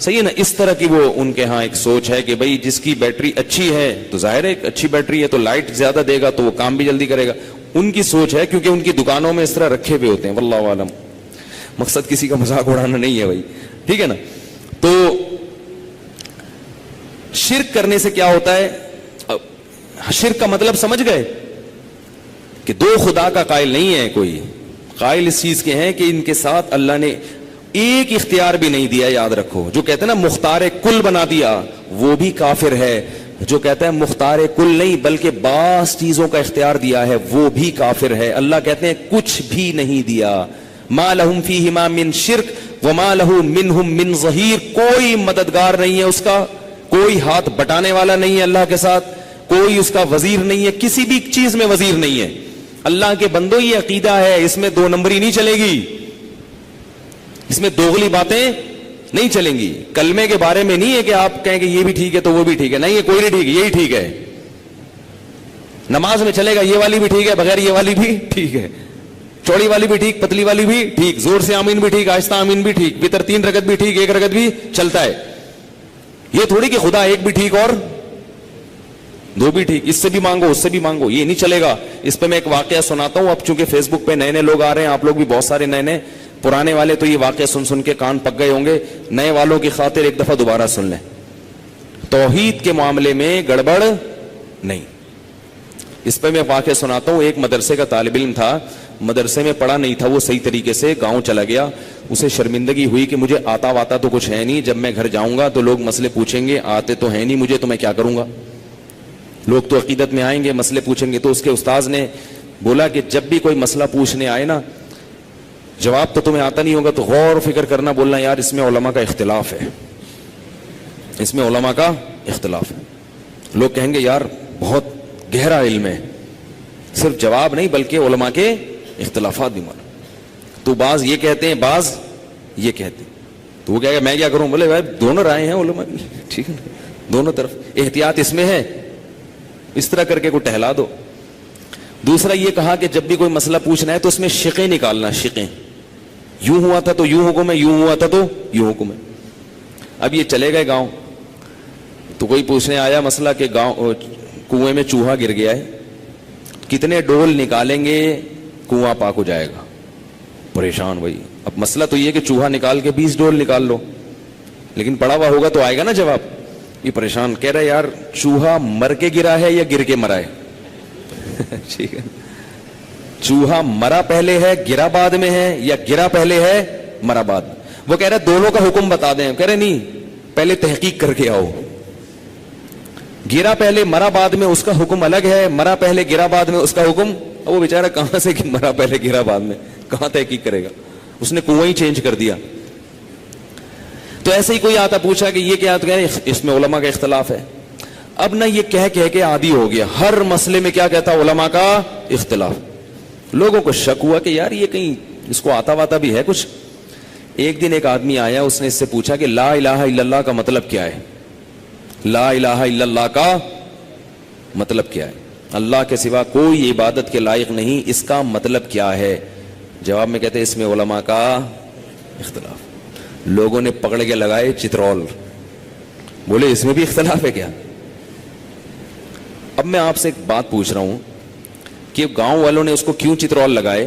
صحیح ہے نا. اس طرح کی وہ ان کے ہاں ایک سوچ ہے کہ بھئی جس کی بیٹری اچھی ہے تو ظاہر ہے ایک اچھی بیٹری ہے تو لائٹ زیادہ دے گا تو وہ کام بھی جلدی کرے گا. ان کی سوچ ہے کیونکہ ان کی دکانوں میں اس طرح رکھے ہوئے ہوتے ہیں. واللہ عالم, مقصد کسی کا مذاق اڑانا نہیں ہے بھائی, ٹھیک ہے نا. تو شرک کرنے سے کیا ہوتا ہے, شرک کا مطلب سمجھ گئے کہ دو خدا کا قائل نہیں ہے کوئی, قائل اس چیز کے ہیں کہ ان کے ساتھ اللہ نے ایک اختیار بھی نہیں دیا. یاد رکھو, جو کہتے ہیں نا مختار کل بنا دیا وہ بھی کافر ہے, جو کہتا ہے مختار کل نہیں بلکہ بعض چیزوں کا اختیار دیا ہے وہ بھی کافر ہے. اللہ کہتے ہیں کچھ بھی نہیں دیا. ما لہم فیہما من شرک وما لہ منہم من ظہیر, کوئی مددگار نہیں ہے اس کا, کوئی ہاتھ بٹانے والا نہیں ہے اللہ کے ساتھ, کوئی اس کا وزیر نہیں ہے, کسی بھی چیز میں وزیر نہیں ہے. اللہ کے بندوں یہ عقیدہ ہے, اس میں دو نمبری نہیں چلے گی, اس میں دوغلی باتیں نہیں چلیں گی. کلمے کے بارے میں نہیں ہے کہ آپ کہیں کہ یہ بھی ٹھیک ہے تو وہ بھی ٹھیک ہے, نہیں, یہ کوئی نہیں ٹھیک ہے, یہی ٹھیک ہے. نماز میں چلے گا یہ والی بھی ٹھیک ہے, بغیر یہ والی بھی ٹھیک ہے, چوڑی والی بھی ٹھیک, پتلی والی بھی ٹھیک, زور سے آمین بھی ٹھیک, آہستہ آمین بھی ٹھیک, وتر 3 رکعت بھی ٹھیک, 1 رکعت بھی چلتا ہے. یہ تھوڑی کہ خدا ایک بھی ٹھیک اور دو بھی ٹھیک, اس سے بھی مانگو اس سے بھی مانگو, یہ نہیں چلے گا. اس پہ میں ایک واقعہ سناتا ہوں. اب چونکہ فیس بک پہ نئے نئے لوگ آ رہے ہیں, آپ لوگ بھی بہت سارے نئے نئے, پرانے والے تو یہ واقعہ سن سن کے کان پک گئے ہوں گے, نئے والوں کی خاطر ایک دفعہ دوبارہ سن لیں. توحید کے معاملے میں گڑبڑ نہیں. اس پہ میں واقعہ سناتا ہوں. ایک مدرسے کا طالب علم تھا, مدرسے میں پڑھا نہیں تھا وہ صحیح طریقے سے, گاؤں چلا گیا. اسے شرمندگی ہوئی کہ مجھے آتا واتا تو کچھ ہے نہیں, جب میں گھر جاؤں گا تو لوگ مسئلے پوچھیں گے, آتے تو ہے نہیں مجھے, تو میں کیا کروں گا, لوگ تو عقیدت میں آئیں گے, مسئلے پوچھیں گے. تو اس کے استاذ نے بولا کہ جب بھی کوئی مسئلہ پوچھنے آئے نا, جواب تو تمہیں آتا نہیں ہوگا تو غور و فکر کرنا, بولنا یار اس میں علماء کا اختلاف ہے, اس میں علماء کا اختلاف ہے. لوگ کہیں گے یار بہت گہرا علم ہے, صرف جواب نہیں بلکہ علماء کے اختلافات بھی مانو. تو بعض یہ کہتے ہیں بعض یہ کہتے ہیں, تو وہ کہے گا میں کیا کروں, بولے بھائی دونوں رائے ہیں علماء کی, ٹھیک ہے, دونوں طرف احتیاط اس میں ہے, اس طرح کر کے کو ٹہلا دو. دوسرا یہ کہا کہ جب بھی کوئی مسئلہ پوچھنا ہے تو اس میں شقیں نکالنا, شقیں, یوں ہوا تھا تو یوں حکم ہے, یوں ہوا تھا تو یوں حکم ہے. اب یہ چلے گئے گاؤں, تو کوئی پوچھنے آیا مسئلہ کہ گاؤں کنویں میں چوہا گر گیا ہے, کتنے ڈول نکالیں گے کنواں پاک ہو جائے گا. پریشان بھائی, اب مسئلہ تو یہ کہ چوہا نکال کے 20 ڈول نکال لو, لیکن پڑا ہوا ہوگا تو آئے گا نا جواب. یہ پریشان, کہہ رہے یار چوہا مر کے گرا ہے یا گر کے مرا ہے, ٹھیک ہے, چوہا مرا پہلے ہے گرا بعد میں ہے, یا گرا پہلے ہے مرا بعد. وہ کہہ رہے دونوں کا حکم بتا دیں, کہہ رہے نہیں پہلے تحقیق کر کے آؤ, گرا پہلے مرا بعد میں اس کا حکم الگ ہے, مرا پہلے گرا بعد میں اس کا حکم. وہ بیچارہ کہاں سے مرا پہلے گرا بعد میں, کہاں تحقیق کرے گا, اس نے کنواں ہی چینج کر دیا. تو ایسے ہی کوئی آتا پوچھا کہ یہ کیا, تو اس میں علماء کا اختلاف ہے. اب نہ یہ کہہ کے عادی ہو گیا, ہر مسئلے میں کیا کہتا علماء کا اختلاف. لوگوں کو شک ہوا کہ یار یہ کہیں اس کو آتا واتا بھی ہے کچھ. ایک دن ایک آدمی آیا, اس نے اس سے پوچھا کہ لا الہ الا اللہ کا مطلب کیا ہے, لا الہ الا اللہ کا مطلب کیا ہے, اللہ کے سوا کوئی عبادت کے لائق نہیں, اس کا مطلب کیا ہے. جواب میں کہتے اس میں علماء کا اختلاف. لوگوں نے پکڑ کے لگائے چترول, بولے اس میں بھی اختلاف ہے کیا. اب میں آپ سے ایک بات پوچھ رہا ہوں کہ گاؤں والوں نے اس کو کیوں چترول لگائے.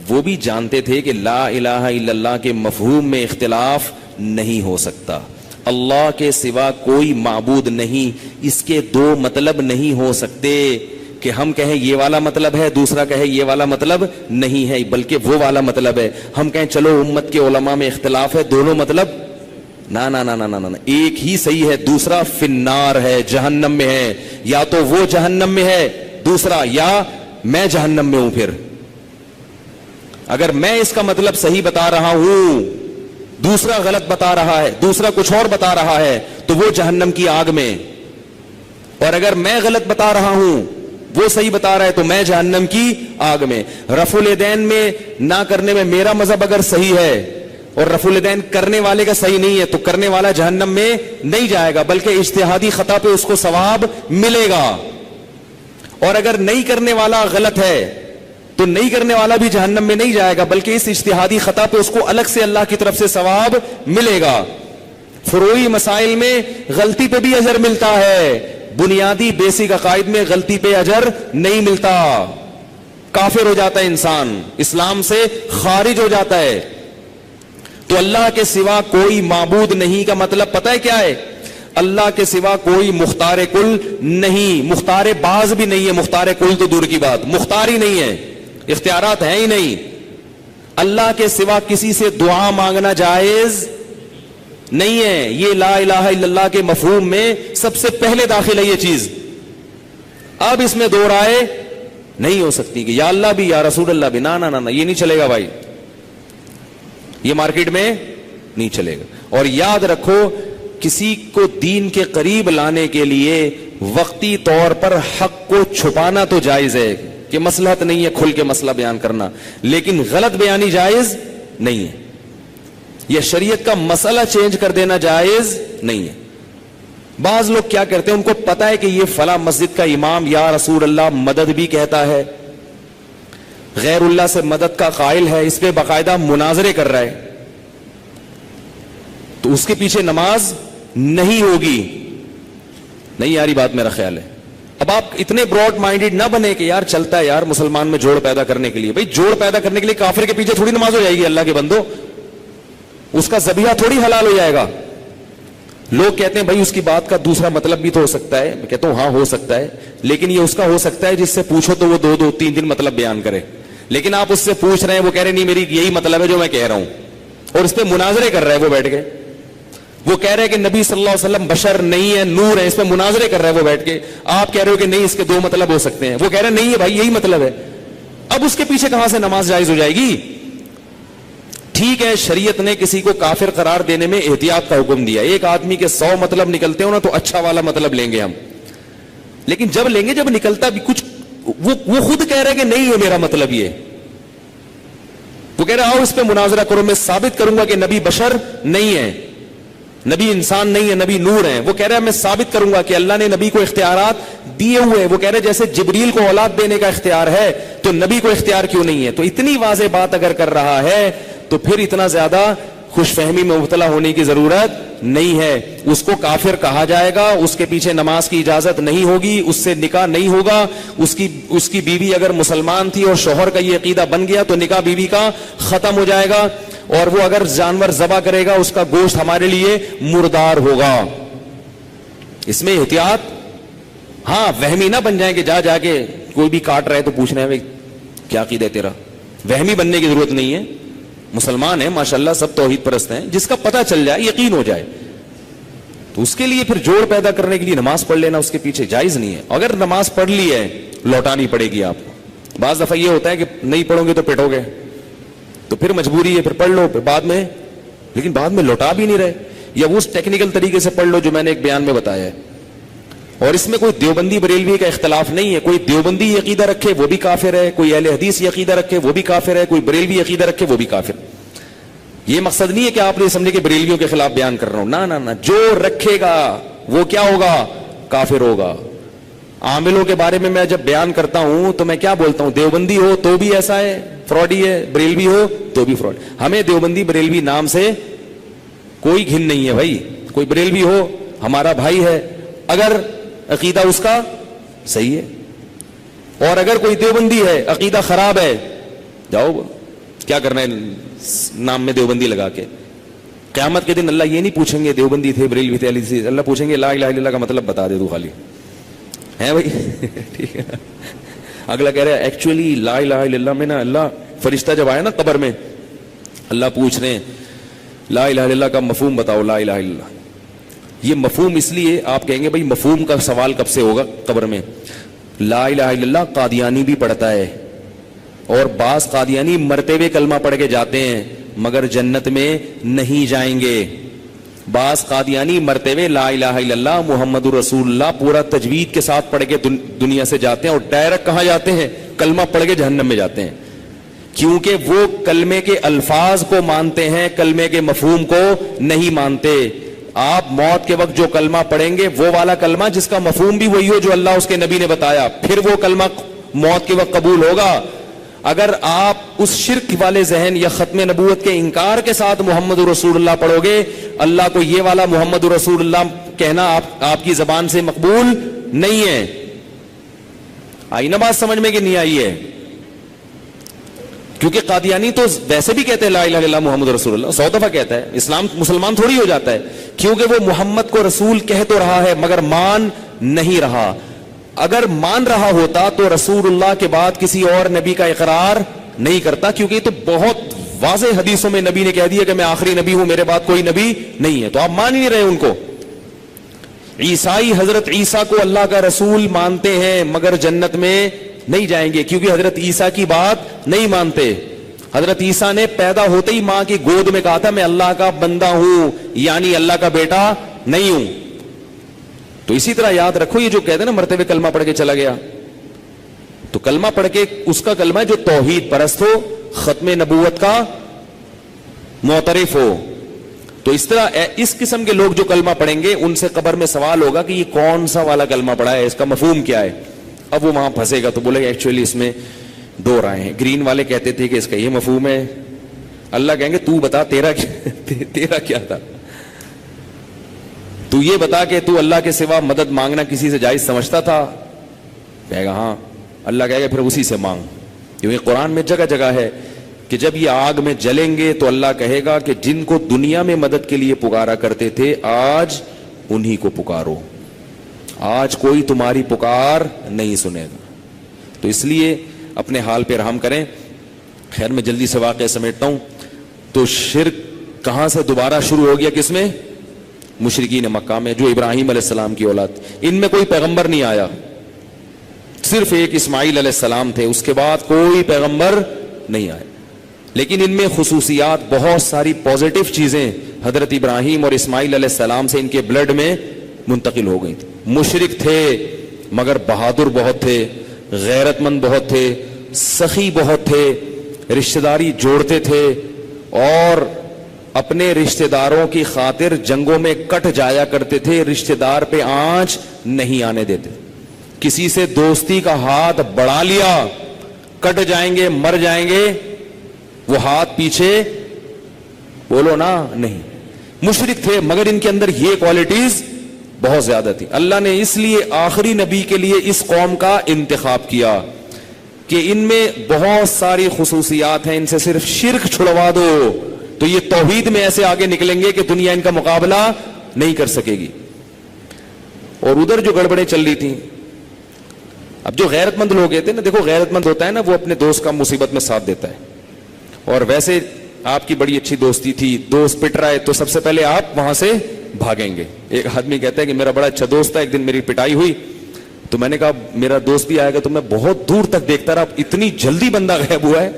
وہ بھی جانتے تھے کہ لا الہ الا اللہ کے مفہوم میں اختلاف نہیں ہو سکتا, اللہ کے سوا کوئی معبود نہیں, اس کے دو مطلب نہیں ہو سکتے کہ ہم کہیں یہ والا مطلب ہے, دوسرا کہے یہ والا مطلب نہیں ہے, بلکہ وہ والا مطلب ہے. ہم کہیں چلو امت کے علماء میں اختلاف ہے, دونوں مطلب نا نا نا نا نا نا, ایک ہی صحیح ہے, دوسرا فنار ہے, جہنم میں ہے. یا تو وہ جہنم میں ہے دوسرا, یا میں جہنم میں ہوں. پھر اگر میں اس کا مطلب صحیح بتا رہا ہوں, دوسرا غلط بتا رہا ہے, دوسرا کچھ اور بتا رہا ہے, تو وہ جہنم کی آگ میں. اور اگر میں غلط بتا رہا ہوں, وہ صحیح بتا رہا ہے, تو میں جہنم کی آگ میں. رفع الیدین میں نہ کرنے میں میرا مذہب اگر صحیح ہے اور رفع الیدین کرنے والے کا صحیح نہیں ہے, تو کرنے والا جہنم میں نہیں جائے گا, بلکہ اجتہادی خطا پہ اس کو ثواب ملے گا. اور اگر نہیں کرنے والا غلط ہے تو نہیں کرنے والا بھی جہنم میں نہیں جائے گا, بلکہ اس اجتہادی خطا پہ اس کو الگ سے اللہ کی طرف سے ثواب ملے گا. فروعی مسائل میں غلطی پہ بھی اجر ملتا ہے, بنیادی بیسک عقائد میں غلطی پہ اجر نہیں ملتا. کافر ہو جاتا ہے انسان, اسلام سے خارج ہو جاتا ہے. تو اللہ کے سوا کوئی معبود نہیں کا مطلب پتہ ہے کیا ہے؟ اللہ کے سوا کوئی مختار کل نہیں, مختار باز بھی نہیں ہے, مختار کل تو دور کی بات, مختار ہی نہیں ہے, اختیارات ہیں ہی نہیں. اللہ کے سوا کسی سے دعا مانگنا جائز نہیں ہے. یہ لا الہ الا اللہ کے مفہوم میں سب سے پہلے داخل ہے یہ چیز. اب اس میں دو رائے نہیں ہو سکتی کہ یا اللہ بھی یا رسول اللہ بھی, نا نا نا, یہ نہیں چلے گا بھائی, یہ مارکیٹ میں نہیں چلے گا. اور یاد رکھو, کسی کو دین کے قریب لانے کے لیے وقتی طور پر حق کو چھپانا تو جائز ہے کہ مصلحت نہیں ہے کھل کے مسئلہ بیان کرنا, لیکن غلط بیانی جائز نہیں ہے. یہ شریعت کا مسئلہ چینج کر دینا جائز نہیں ہے. بعض لوگ کیا کرتے ہیں, ان کو پتا ہے کہ یہ فلاں مسجد کا امام یا رسول اللہ مدد بھی کہتا ہے, غیر اللہ سے مدد کا قائل ہے, اس پہ باقاعدہ مناظرے کر رہا ہے, تو اس کے پیچھے نماز نہیں ہوگی. نہیں یاری بات میرا خیال ہے. اب آپ اتنے براڈ مائنڈیڈ نہ بنے کہ یار چلتا ہے یار مسلمان میں جوڑ پیدا کرنے کے لیے. بھائی جوڑ پیدا کرنے کے لیے کافر کے پیچھے تھوڑی نماز ہو جائے گی اللہ کے بندو, اس کا ذبیحہ تھوڑی حلال ہو جائے گا. لوگ کہتے ہیں بھائی اس کی بات کا دوسرا مطلب بھی تو ہو سکتا ہے. میں کہتا ہوں ہاں ہو سکتا ہے, لیکن یہ اس کا ہو سکتا ہے جس سے پوچھو تو وہ 2-3 مطلب بیان کرے. لیکن آپ اس سے پوچھ رہے ہیں, وہ کہہ رہے نہیں میری یہی مطلب ہے جو میں کہہ رہا ہوں, اور اس پہ مناظرے کر رہا ہے وہ بیٹھ کے. وہ کہہ رہے ہیں کہ نبی صلی اللہ علیہ وسلم بشر نہیں ہے, نور ہے, اس پہ مناظرے کر رہا ہے وہ بیٹھ کے. آپ کہہ رہے ہو کہ نہیں اس کے 2 مطلب ہو سکتے ہیں, وہ کہہ رہے ہیں نہیں ہے بھائی یہی مطلب ہے. اب اس کے پیچھے کہاں سے نماز جائز ہو جائے گی؟ ٹھیک ہے, شریعت نے کسی کو کافر قرار دینے میں احتیاط کا حکم دیا. ایک آدمی کے 100 مطلب نکلتے ہو نا تو اچھا والا مطلب لیں گے ہم, لیکن جب لیں گے جب نکلتا بھی کچھ, وہ خود کہہ رہے کہ نہیں ہے میرا مطلب یہ. وہ کہہ رہا آؤ اس پہ مناظرہ کرو, میں ثابت کروں گا کہ نبی بشر نہیں ہے, نبی انسان نہیں ہے, نبی نور ہے. وہ کہہ رہا ہے میں ثابت کروں گا کہ اللہ نے نبی کو اختیارات دیے ہوئے. وہ کہہ رہے جیسے جبریل کو اولاد دینے کا اختیار ہے تو نبی کو اختیار کیوں نہیں ہے؟ تو اتنی واضح بات اگر کر رہا ہے تو پھر اتنا زیادہ خوش فہمی میں مبتلا ہونے کی ضرورت نہیں ہے. اس کو کافر کہا جائے گا, اس کے پیچھے نماز کی اجازت نہیں ہوگی, اس سے نکاح نہیں ہوگا. اس کی بیوی اگر مسلمان تھی اور شوہر کا یہ عقیدہ بن گیا تو نکاح بیوی کا ختم ہو جائے گا. اور وہ اگر جانور ذبح کرے گا اس کا گوشت ہمارے لیے مردار ہوگا. اس میں احتیاط, ہاں وہمی نہ بن جائیں کہ جا کے کوئی بھی کاٹ رہا ہے تو پوچھ رہے ہیں کیا عقیدہ ہے تیرا. وہمی بننے کی ضرورت نہیں ہے. مسلمان ہیں ماشاءاللہ, سب توحید پرست ہیں, جس کا پتہ چل جائے یقین ہو جائے تو اس کے لیے پھر جوڑ پیدا کرنے کے لیے نماز پڑھ لینا اس کے پیچھے جائز نہیں ہے. اگر نماز پڑھ لی ہے لوٹانی پڑے گی آپ کو. بعض دفعہ یہ ہوتا ہے کہ نہیں پڑھو گے تو پٹو گے, تو پھر مجبوری ہے, پھر پڑھ لو, پھر بعد میں, لیکن بعد میں لوٹا بھی نہیں رہے, یا اس ٹیکنیکل طریقے سے پڑھ لو جو میں نے ایک بیان میں بتایا ہے. اور اس میں کوئی دیوبندی بریلوی کا اختلاف نہیں ہے. کوئی دیوبندی یہ عقیدہ رکھے وہ بھی کافر ہے, کوئی اہل حدیث یہ عقیدہ رکھے وہ بھی کافر ہے, کوئی بریلوی عقیدہ رکھے وہ بھی کافر. یہ مقصد نہیں ہے کہ آپ نے سمجھے کہ بریلویوں کے خلاف بیان کر رہا ہوں, نہ, جو رکھے گا وہ کیا ہوگا, کافر ہوگا. عاملوں کے بارے میں جب بیان کرتا ہوں تو میں کیا بولتا ہوں, دیوبندی ہو تو بھی ایسا ہے فراڈی ہے, بریلوی ہو تو بھی فراڈ. ہمیں دیوبندی بریلوی نام سے کوئی گھن نہیں ہے بھائی. کوئی بریلوی ہو ہمارا بھائی ہے, اگر عقیدہ اس کا صحیح ہے, اور اگر کوئی دیوبندی ہے عقیدہ خراب ہے, جاؤ کیا کرنا ہے نام میں دیوبندی لگا کے. قیامت کے دن اللہ یہ نہیں پوچھیں گے دیوبندی تھے بریلوی تھے, اللہ پوچھیں گے لا الہ الا اللہ کا مطلب بتا دے تو خالی ہے بھائی. ٹھیک ہے. اگلا کہہ رہا ہے ایکچولی لا الہ الا اللہ میں نا, اللہ فرشتہ جب آیا نا قبر میں, اللہ پوچھ رہے ہیں لا الہ الا اللہ کا مفہوم بتاؤ, لا الہ الا اللہ. یہ مفہوم اس لیے آپ کہیں گے بھائی مفہوم کا سوال کب سے ہوگا قبر میں. لا الہ الا اللہ قادیانی بھی پڑھتا ہے, اور بعض قادیانی مرتے ہوئے کلمہ پڑھ کے جاتے ہیں مگر جنت میں نہیں جائیں گے. بعض قادیانی مرتے ہوئے لا الہ الا اللہ محمد رسول اللہ پورا تجوید کے ساتھ پڑھ کے دنیا سے جاتے ہیں, اور ڈائریکٹ کہاں جاتے ہیں, کلمہ پڑھ کے جہنم میں جاتے ہیں, کیونکہ وہ کلمے کے الفاظ کو مانتے ہیں, کلمے کے مفہوم کو نہیں مانتے. آپ موت کے وقت جو کلمہ پڑھیں گے وہ والا کلمہ جس کا مفہوم بھی وہی ہو جو اللہ اس کے نبی نے بتایا, پھر وہ کلمہ موت کے وقت قبول ہوگا. اگر آپ اس شرک والے ذہن یا ختم نبوت کے انکار کے ساتھ محمد رسول اللہ پڑھو گے, اللہ کو یہ والا محمد رسول اللہ کہنا آپ کی زبان سے مقبول نہیں ہے. آئی نا بات سمجھ میں کہ نہیں آئی ہے؟ کیونکہ قادیانی تو ویسے بھی کہتے ہیں لا الہ الا اللہ محمد رسول اللہ, 100 دفعہ کہتا ہے. اسلام مسلمان تھوڑی ہو جاتا ہے, کیونکہ وہ محمد کو رسول کہہ تو رہا ہے مگر مان نہیں رہا. اگر مان رہا ہوتا تو رسول اللہ کے بعد کسی اور نبی کا اقرار نہیں کرتا, کیونکہ یہ تو بہت واضح حدیثوں میں نبی نے کہہ دیا کہ میں آخری نبی ہوں, میرے بعد کوئی نبی نہیں ہے. تو آپ مان ہی نہیں رہے ان کو. عیسائی حضرت عیسیٰ کو اللہ کا رسول مانتے ہیں مگر جنت میں نہیں جائیں گے, کیونکہ حضرت عیسیٰ کی بات نہیں مانتے. حضرت عیسیٰ نے پیدا ہوتے ہی ماں کی گود میں کہا تھا میں اللہ کا بندہ ہوں, یعنی اللہ کا بیٹا نہیں ہوں. تو اسی طرح یاد رکھو, یہ جو کہتے ہیں نا مرتے ہوئے کلمہ پڑھ کے چلا گیا, تو کلمہ پڑھ کے اس کا کلمہ ہے جو توحید پرست ہو, ختم نبوت کا معترف ہو. تو اس طرح اس قسم کے لوگ جو کلمہ پڑھیں گے ان سے قبر میں سوال ہوگا کہ یہ کون سا والا کلمہ پڑھا ہے, اس کا مفہوم کیا ہے. اب وہ وہاں پھنسے گا تو بولے گا ایکچولی اس میں 2 رائے ہیں. گرین والے کہتے تھے کہ اس کا یہ مفہوم ہے. اللہ کہیں گے تو بتا تیرا کیا تھا, تو یہ بتا کہ تو اللہ کے سوا مدد مانگنا کسی سے جائز سمجھتا تھا. کہے گا ہاں. اللہ کہے گا پھر اسی سے مانگ, کیونکہ قرآن میں جگہ جگہ ہے کہ جب یہ آگ میں جلیں گے تو اللہ کہے گا کہ جن کو دنیا میں مدد کے لیے پکارا کرتے تھے آج انہی کو پکارو, آج کوئی تمہاری پکار نہیں سنے گا. تو اس لیے اپنے حال پہ رحم کریں. خیر میں جلدی سے واقعہ سمیٹتا ہوں. تو شرک کہاں سے دوبارہ شروع ہو گیا, کس میں؟ مشرکین مکہ میں, جو ابراہیم علیہ السلام کی اولاد. ان میں کوئی پیغمبر نہیں آیا, صرف ایک اسماعیل علیہ السلام تھے, اس کے بعد کوئی پیغمبر نہیں آئے. لیکن ان میں خصوصیات, بہت ساری پازیٹیو چیزیں حضرت ابراہیم اور اسماعیل علیہ السلام سے ان کے بلڈ میں منتقل ہو گئی تھی. مشرک تھے مگر بہادر بہت تھے, غیرت مند بہت تھے, سخی بہت تھے, رشتہ داری جوڑتے تھے, اور اپنے رشتہ داروں کی خاطر جنگوں میں کٹ جایا کرتے تھے. رشتہ دار پہ آنچ نہیں آنے دیتے. کسی سے دوستی کا ہاتھ بڑھا لیا, کٹ جائیں گے, مر جائیں گے, وہ ہاتھ پیچھے بولو نا نہیں. مشرک تھے مگر ان کے اندر یہ کوالٹیز بہت زیادہ تھی. اللہ نے اس لیے آخری نبی کے لیے اس قوم کا انتخاب کیا کہ ان میں بہت ساری خصوصیات ہیں, ان سے صرف شرک چھڑوا دو تو یہ توحید میں ایسے آگے نکلیں گے کہ دنیا ان کا مقابلہ نہیں کر سکے گی. اور ادھر جو گڑبڑیں چل رہی تھیں, اب جو غیرت مند لوگ تھے نا, دیکھو غیرت مند ہوتا ہے نا, وہ اپنے دوست کا مصیبت میں ساتھ دیتا ہے. اور ویسے آپ کی بڑی اچھی دوستی تھی, دوست پٹ رہا ہے تو سب سے پہلے آپ وہاں سے بھاگیں گے. ایک آدمی کہتا ہے کہ میرا بڑا اچھا دوست تھا, ایک دن میری پٹائی ہوئی تو میں نے کہا میرا دوست بھی آئے گا, تو میں بہت دور تک دیکھتا رہا, اتنی جلدی بندہ غائب ہوا ہے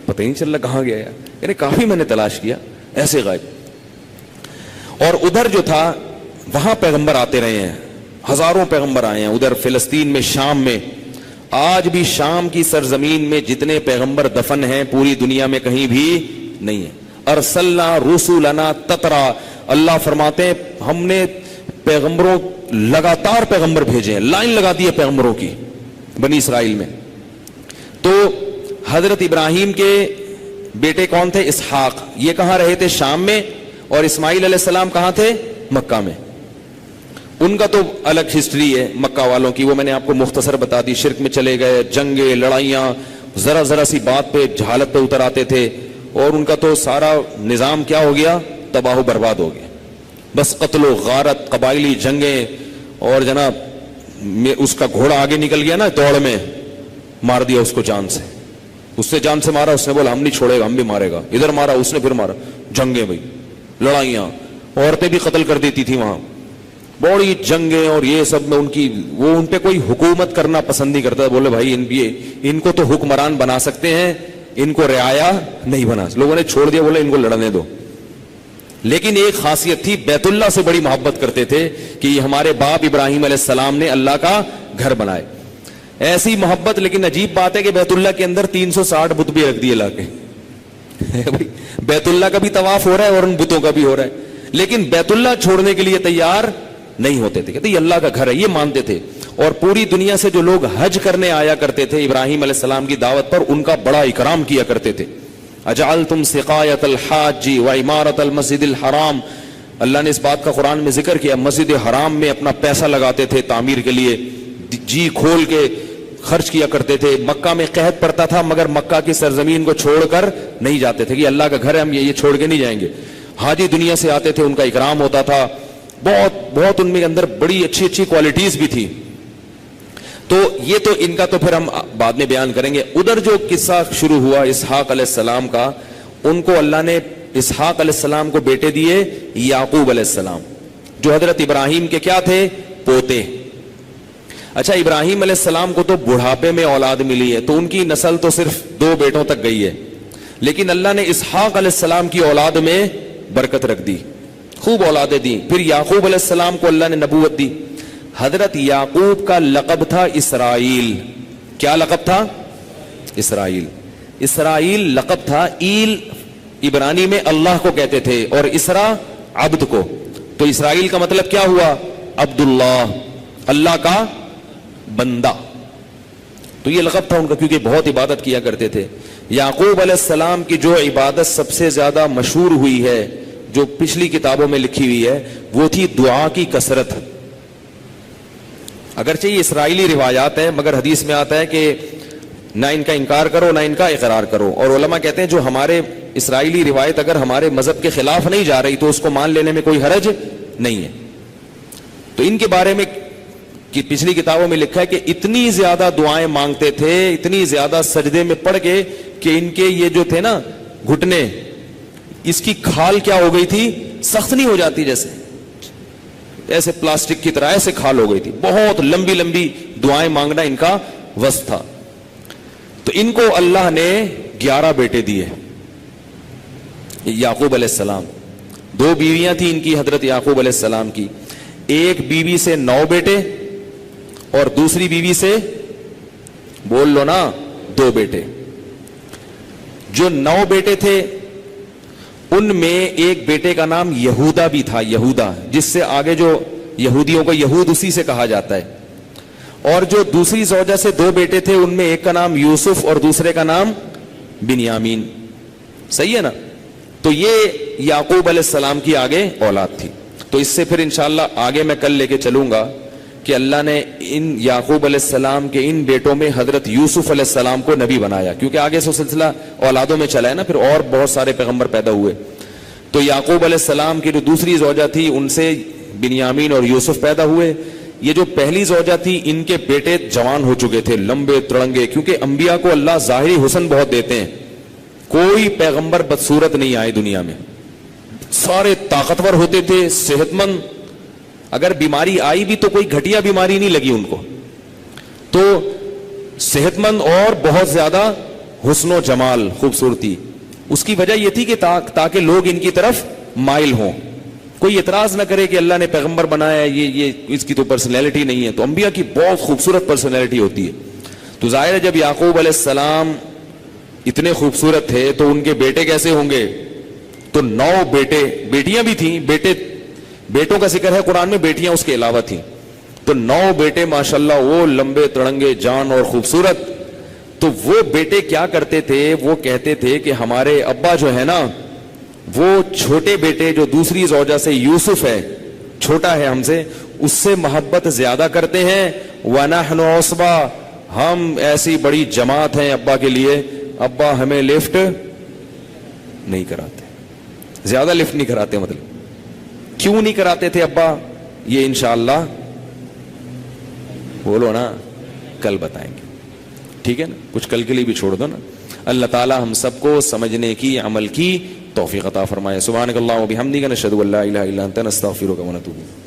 پتہ ہی نہیں چل رہا کہاں گیا ہے. یعنی کافی میں نے تلاش کیا, ایسے غائب. اور ادھر جو تھا وہاں پیغمبر آتے رہے ہیں, ہزاروں پیغمبر آئے ہیں ادھر فلسطین میں, شام میں. آج بھی شام کی سرزمین میں جتنے پیغمبر دفن ہیں پوری دنیا میں کہیں بھی نہیں ہے. ارسلنا رسولنا تترا, اللہ فرماتے ہیں ہم نے پیغمبروں لگاتار پیغمبر بھیجے ہیں, لائن لگا دی ہے پیغمبروں کی بنی اسرائیل میں. تو حضرت ابراہیم کے بیٹے کون تھے؟ اسحاق. یہ کہاں رہے تھے؟ شام میں. اور اسماعیل علیہ السلام کہاں تھے؟ مکہ میں. ان کا تو الگ ہسٹری ہے مکہ والوں کی, وہ میں نے آپ کو مختصر بتا دی. شرک میں چلے گئے, جنگیں, لڑائیاں, ذرا ذرا سی بات پہ جہالت پہ اتر آتے تھے, اور ان کا تو سارا نظام کیا ہو گیا؟ تباہ و برباد ہو گیا. بس قتل و غارت, قبائلی جنگیں, اور جناب اس کا گھوڑا آگے نکل گیا نا دوڑ میں, مار دیا اس کو جان سے. اس سے جان سے مارا, اس نے بولا ہم نہیں چھوڑے گا, ہم بھی مارے گا. ادھر مارا, اس نے پھر مارا. جنگیں بھائی, لڑائیاں, عورتیں بھی قتل کر دیتی تھی وہاں. بڑی جنگیں اور یہ سب میں وہ ان پہ کوئی حکومت کرنا پسند نہیں کرتا. بولے بھائی ان کو تو حکمران بنا سکتے ہیں, ان کو رعایا نہیں بنا. لوگوں نے چھوڑ دیا, بولے ان کو لڑنے دو. لیکن ایک خاصیت تھی, بیت اللہ سے بڑی محبت کرتے تھے کہ یہ ہمارے باپ ابراہیم علیہ السلام نے اللہ کا گھر بنائے. ایسی محبت. لیکن عجیب بات ہے کہ بیت اللہ کے اندر 360 بت بھی رکھ دیے لا کے. بیت اللہ کا بھی طواف ہو رہا ہے اور ان بتوں کا بھی ہو رہا ہے, لیکن بیت اللہ چھوڑنے کے لیے تیار نہیں ہوتے تھے. کہتے یہ اللہ کا گھر ہے, یہ مانتے تھے. اور پوری دنیا سے جو لوگ حج کرنے آیا کرتے تھے ابراہیم علیہ السلام کی دعوت پر، ان کا بڑا اکرام کیا کرتے تھے. اجعلتم سقایۃ الحاج وعمارۃ المسجد الحرام، اللہ نے اس بات کا قرآن میں ذکر کیا. مسجد حرام میں اپنا پیسہ لگاتے تھے تعمیر کے لیے، جی کھول کے خرچ کیا کرتے تھے. مکہ میں قحط پڑتا تھا مگر مکہ کی سرزمین کو چھوڑ کر نہیں جاتے تھے کہ اللہ کا گھر ہے ہم یہ چھوڑ کے نہیں جائیں گے. حاجی دنیا سے آتے تھے، ان کا اکرام ہوتا تھا. بہت ان میں اندر بڑی اچھی کوالٹیز بھی تھی. تو یہ تو ان کا تو پھر ہم بعد میں بیان کریں گے. ادھر جو قصہ شروع ہوا اسحاق علیہ السلام کا، ان کو اللہ نے اسحاق علیہ السلام کو بیٹے دیے یعقوب علیہ السلام، جو حضرت ابراہیم کے کیا تھے؟ پوتے. اچھا، ابراہیم علیہ السلام کو تو بڑھاپے میں اولاد ملی ہے تو ان کی نسل تو صرف 2 بیٹوں تک گئی ہے، لیکن اللہ نے اسحاق علیہ السلام کی اولاد میں برکت رکھ دی، خوب اولادیں دی. پھر یعقوب علیہ السلام کو اللہ نے نبوت دی. حضرت یعقوب کا لقب تھا اسرائیل. کیا لقب تھا؟ اسرائیل. اسرائیل لقب تھا. ایل عبرانی میں اللہ کو کہتے تھے اور اسرا عبد کو. تو اسرائیل کا مطلب کیا ہوا؟ عبداللہ، اللہ کا بندہ. تو یہ لقب تھا ان کا، کیونکہ بہت عبادت کیا کرتے تھے. یعقوب علیہ السلام کی جو عبادت سب سے زیادہ مشہور ہوئی ہے، جو پچھلی کتابوں میں لکھی ہوئی ہے، وہ تھی دعا کی کثرت. اگرچہ یہ اسرائیلی روایات ہیں مگر حدیث میں آتا ہے کہ نہ ان کا انکار کرو نہ ان کا اقرار کرو. اور علماء کہتے ہیں جو ہمارے اسرائیلی روایت اگر ہمارے مذہب کے خلاف نہیں جا رہی تو اس کو مان لینے میں کوئی حرج نہیں ہے. تو ان کے بارے میں پچھلی کتابوں میں لکھا ہے کہ اتنی زیادہ دعائیں مانگتے تھے، اتنی زیادہ سجدے میں پڑ کے کہ ان کے یہ جو تھے نا گھٹنے، اس کی کھال کیا ہو گئی تھی؟ سخت نہیں ہو جاتی جیسے ایسے پلاسٹک کی طرح ایسے کھال ہو گئی تھی. بہت لمبی لمبی دعائیں مانگنا ان کا وصف تھا. تو ان کو اللہ نے 11 بیٹے دیے. یعقوب علیہ السلام 2 بیویاں تھیں ان کی، حضرت یعقوب علیہ السلام کی. ایک بیوی سے 9 بیٹے اور دوسری بیوی سے بول لو نا 2 بیٹے. جو 9 بیٹے تھے ان میں ایک بیٹے کا نام یہودا بھی تھا، یہودا، جس سے آگے جو یہودیوں کو یہود اسی سے کہا جاتا ہے. اور جو دوسری زوجہ سے 2 بیٹے تھے ان میں ایک کا نام یوسف اور دوسرے کا نام بنیامین. صحیح ہے نا؟ تو یہ یعقوب علیہ السلام کی آگے اولاد تھی. تو اس سے پھر انشاءاللہ آگے میں کل لے کے چلوں گا کہ اللہ نے ان یعقوب علیہ السلام کے ان بیٹوں میں حضرت یوسف علیہ السلام کو نبی بنایا، کیونکہ آگے سے سلسلہ اولادوں میں چلا ہے نا، پھر اور بہت سارے پیغمبر پیدا ہوئے. تو یعقوب علیہ السلام کی جو دوسری زوجہ تھی ان سے بنیامین اور یوسف پیدا ہوئے. یہ جو پہلی زوجہ تھی ان کے بیٹے جوان ہو چکے تھے، لمبے تڑنگے، کیونکہ انبیاء کو اللہ ظاہری حسن بہت دیتے ہیں. کوئی پیغمبر بدصورت نہیں آئے دنیا میں، سارے طاقتور ہوتے تھے، صحت مند. اگر بیماری آئی بھی تو کوئی گھٹیا بیماری نہیں لگی ان کو. تو صحت مند اور بہت زیادہ حسن و جمال، خوبصورتی. اس کی وجہ یہ تھی کہ تاکہ لوگ ان کی طرف مائل ہوں، کوئی اعتراض نہ کرے کہ اللہ نے پیغمبر بنایا ہے، یہ اس کی تو پرسنالٹی نہیں ہے. تو انبیاء کی بہت خوبصورت پرسنالٹی ہوتی ہے. تو ظاہر ہے جب یعقوب علیہ السلام اتنے خوبصورت تھے تو ان کے بیٹے کیسے ہوں گے؟ تو 9 بیٹے، بیٹیاں بھی تھیں، بیٹوں کا ذکر ہے قرآن میں، بیٹیاں اس کے علاوہ تھیں. تو 9 بیٹے ماشاءاللہ وہ لمبے تڑنگے جان اور خوبصورت. تو وہ بیٹے کیا کرتے تھے؟ وہ کہتے تھے کہ ہمارے ابا جو ہے نا وہ چھوٹے بیٹے جو دوسری زوجہ سے یوسف ہے، چھوٹا ہے ہم سے، اس سے محبت زیادہ کرتے ہیں. وَنَحْنُ عُصْبَةٌ، ہم ایسی بڑی جماعت ہیں ابا کے لیے، ابا ہمیں لفٹ نہیں کراتے، زیادہ لفٹ نہیں کراتے. مطلب کیوں نہیں کراتے تھے ابا؟ یہ انشاءاللہ بولو نا کل بتائیں گے، ٹھیک ہے نا؟ کچھ کل کے لیے بھی چھوڑ دو نا. اللہ تعالی ہم سب کو سمجھنے کی، عمل کی توفیق عطا فرمائے. سبحانک اللہم و بحمدک، نشہد ان لا الہ الا انت، نستغفرک و نتوب الیک.